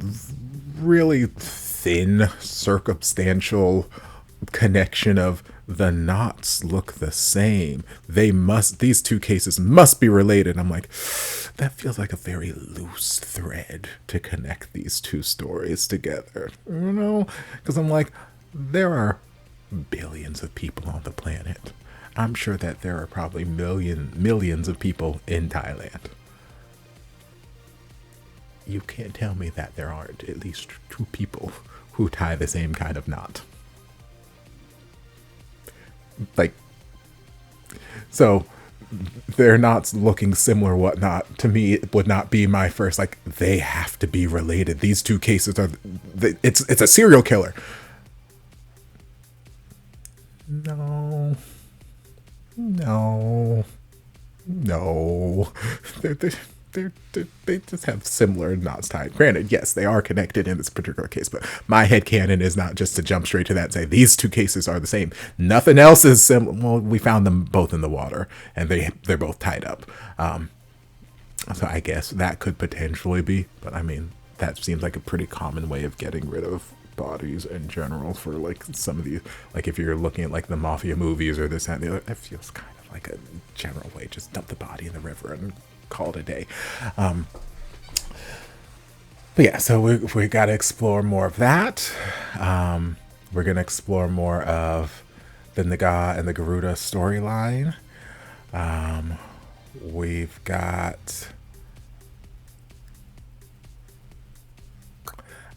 really thin circumstantial connection of the knots look the same. These two cases must be related. I'm like, that feels like a very loose thread to connect these two stories together, you know? Because I'm like, there are billions of people on the planet. I'm sure that there are probably millions of people in Thailand. You can't tell me that there aren't at least two people who tie the same kind of knot. Like, so they're not looking similar, whatnot. To me, it would not be my first, like, they have to be related. These two cases are, it's a serial killer. No. They just have similar knots tied. Granted, yes, they are connected in this particular case, but my headcanon is not just to jump straight to that and say these two cases are the same. Nothing else is similar. Well, we found them both in the water, and they're both tied up. So I guess that could potentially be, but I mean, that seems like a pretty common way of getting rid of bodies in general for like some of these, like if you're looking at like the mafia movies or this and the other, that feels kind of like a general way. Just dump the body in the river and call it a day. But yeah, so we got to explore more of that. We're going to explore more of the Naga and the Garuda storyline. We've got,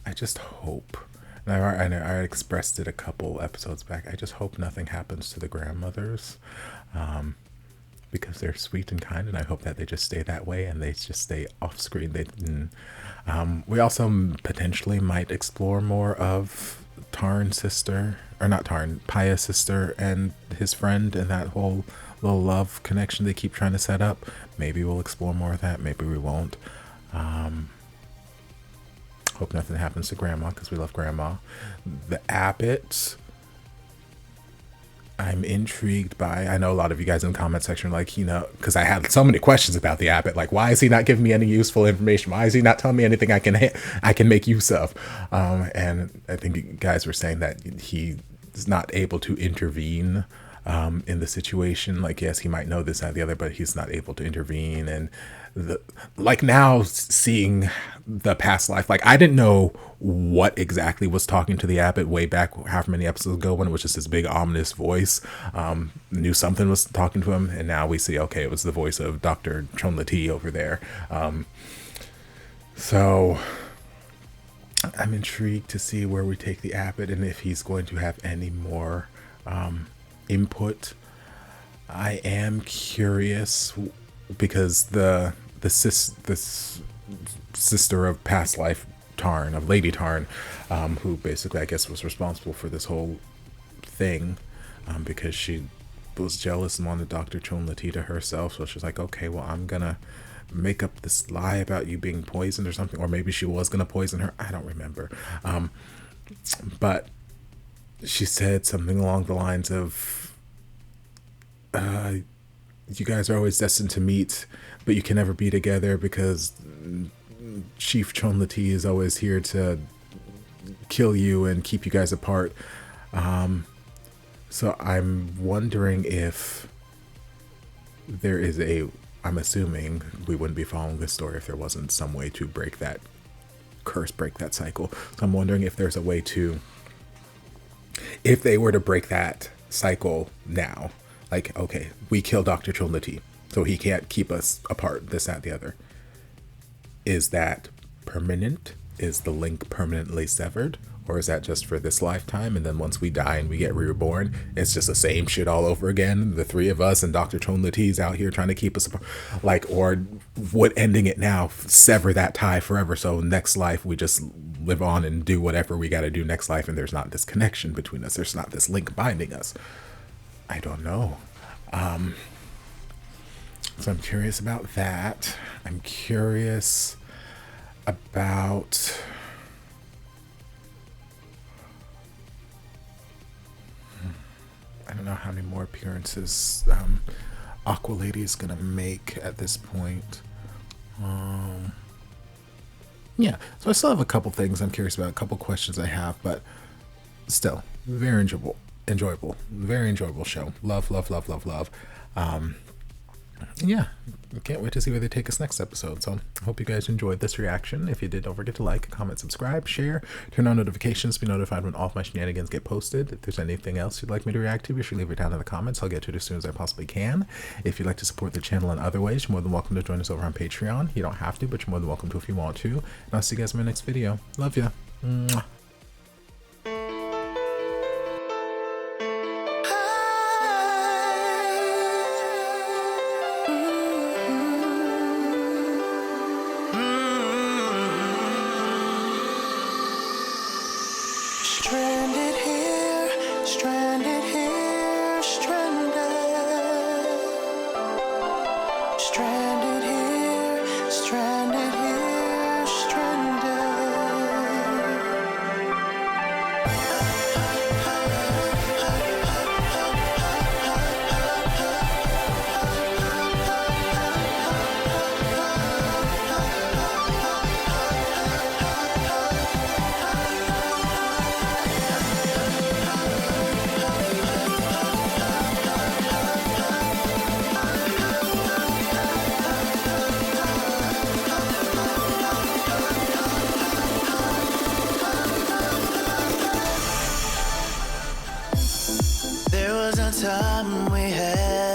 I just hope, and I expressed it a couple episodes back, I just hope nothing happens to the grandmothers. Because they're sweet and kind, and I hope that they just stay that way and they just stay off screen. We also potentially might explore more of Tarn's sister, or not Tarn, Paya's sister and his friend, and that whole little love connection they keep trying to set up. Maybe we'll explore more of that, maybe we won't. Hope nothing happens to Grandma, because we love Grandma. The Abbott, I'm intrigued by. I know a lot of you guys in the comment section, like, you know, because I had so many questions about the Abbott, like, why is he not giving me any useful information? Why is he not telling me anything I can make use of? And I think you guys were saying that he is not able to intervene in the situation. Like, yes, he might know this and the other, but he's not able to intervene. And like now seeing the past life, like I didn't know what exactly was talking to the Abbott way back however many episodes ago when it was just this big ominous voice. Knew something was talking to him, and now we see, okay, it was the voice of Dr. Chonlati over there. So I'm intrigued to see where we take the Abbott and if he's going to have any more input. I am curious because the sister of past life Tarn, of Lady Tarn, who basically I guess was responsible for this whole thing, because she was jealous and wanted Dr. Chonlati to herself. So she's like, okay, well, I'm gonna make up this lie about you being poisoned or something, or maybe she was gonna poison her. I don't remember. But she said something along the lines of, you guys are always destined to meet, but you can never be together because Chief Chonlati is always here to kill you and keep you guys apart. So I'm wondering if there is I'm assuming we wouldn't be following this story if there wasn't some way to break that curse, break that cycle. So I'm wondering if there's a way to, if they were to break that cycle now, like, okay, we kill Dr. Chonlati, so he can't keep us apart, this, that, the other. Is that permanent? Is the link permanently severed? Or is that just for this lifetime, and then once we die and we get reborn, it's just the same shit all over again? The three of us and Dr. Chonlati's out here trying to keep us apart. Like, or would ending it now sever that tie forever? So next life we just live on and do whatever we got to do next life, and there's not this connection between us. There's not this link binding us. I don't know. So I'm curious about that. I'm curious about... I don't know how many more appearances Aqua Lady is gonna make at this point. Yeah, so I still have a couple things I'm curious about, a couple questions I have, but still, very enjoyable. enjoyable, very enjoyable show. Love. Yeah, I can't wait to see where they take us next episode. So I hope you guys enjoyed this reaction. If you did, don't forget to like, comment, subscribe, share, turn on notifications to be notified when all of my shenanigans get posted. If there's anything else you'd like me to react to, be sure to leave it down in the comments. I'll get to it as soon as I possibly can. If you'd like to support the channel in other ways, you're more than welcome to join us over on Patreon. You don't have to, but you're more than welcome to if you want to. And I'll see you guys in my next video. Love ya. Mwah. Stranded here, stranded here, stranded. Stranded here, stranded here, time we had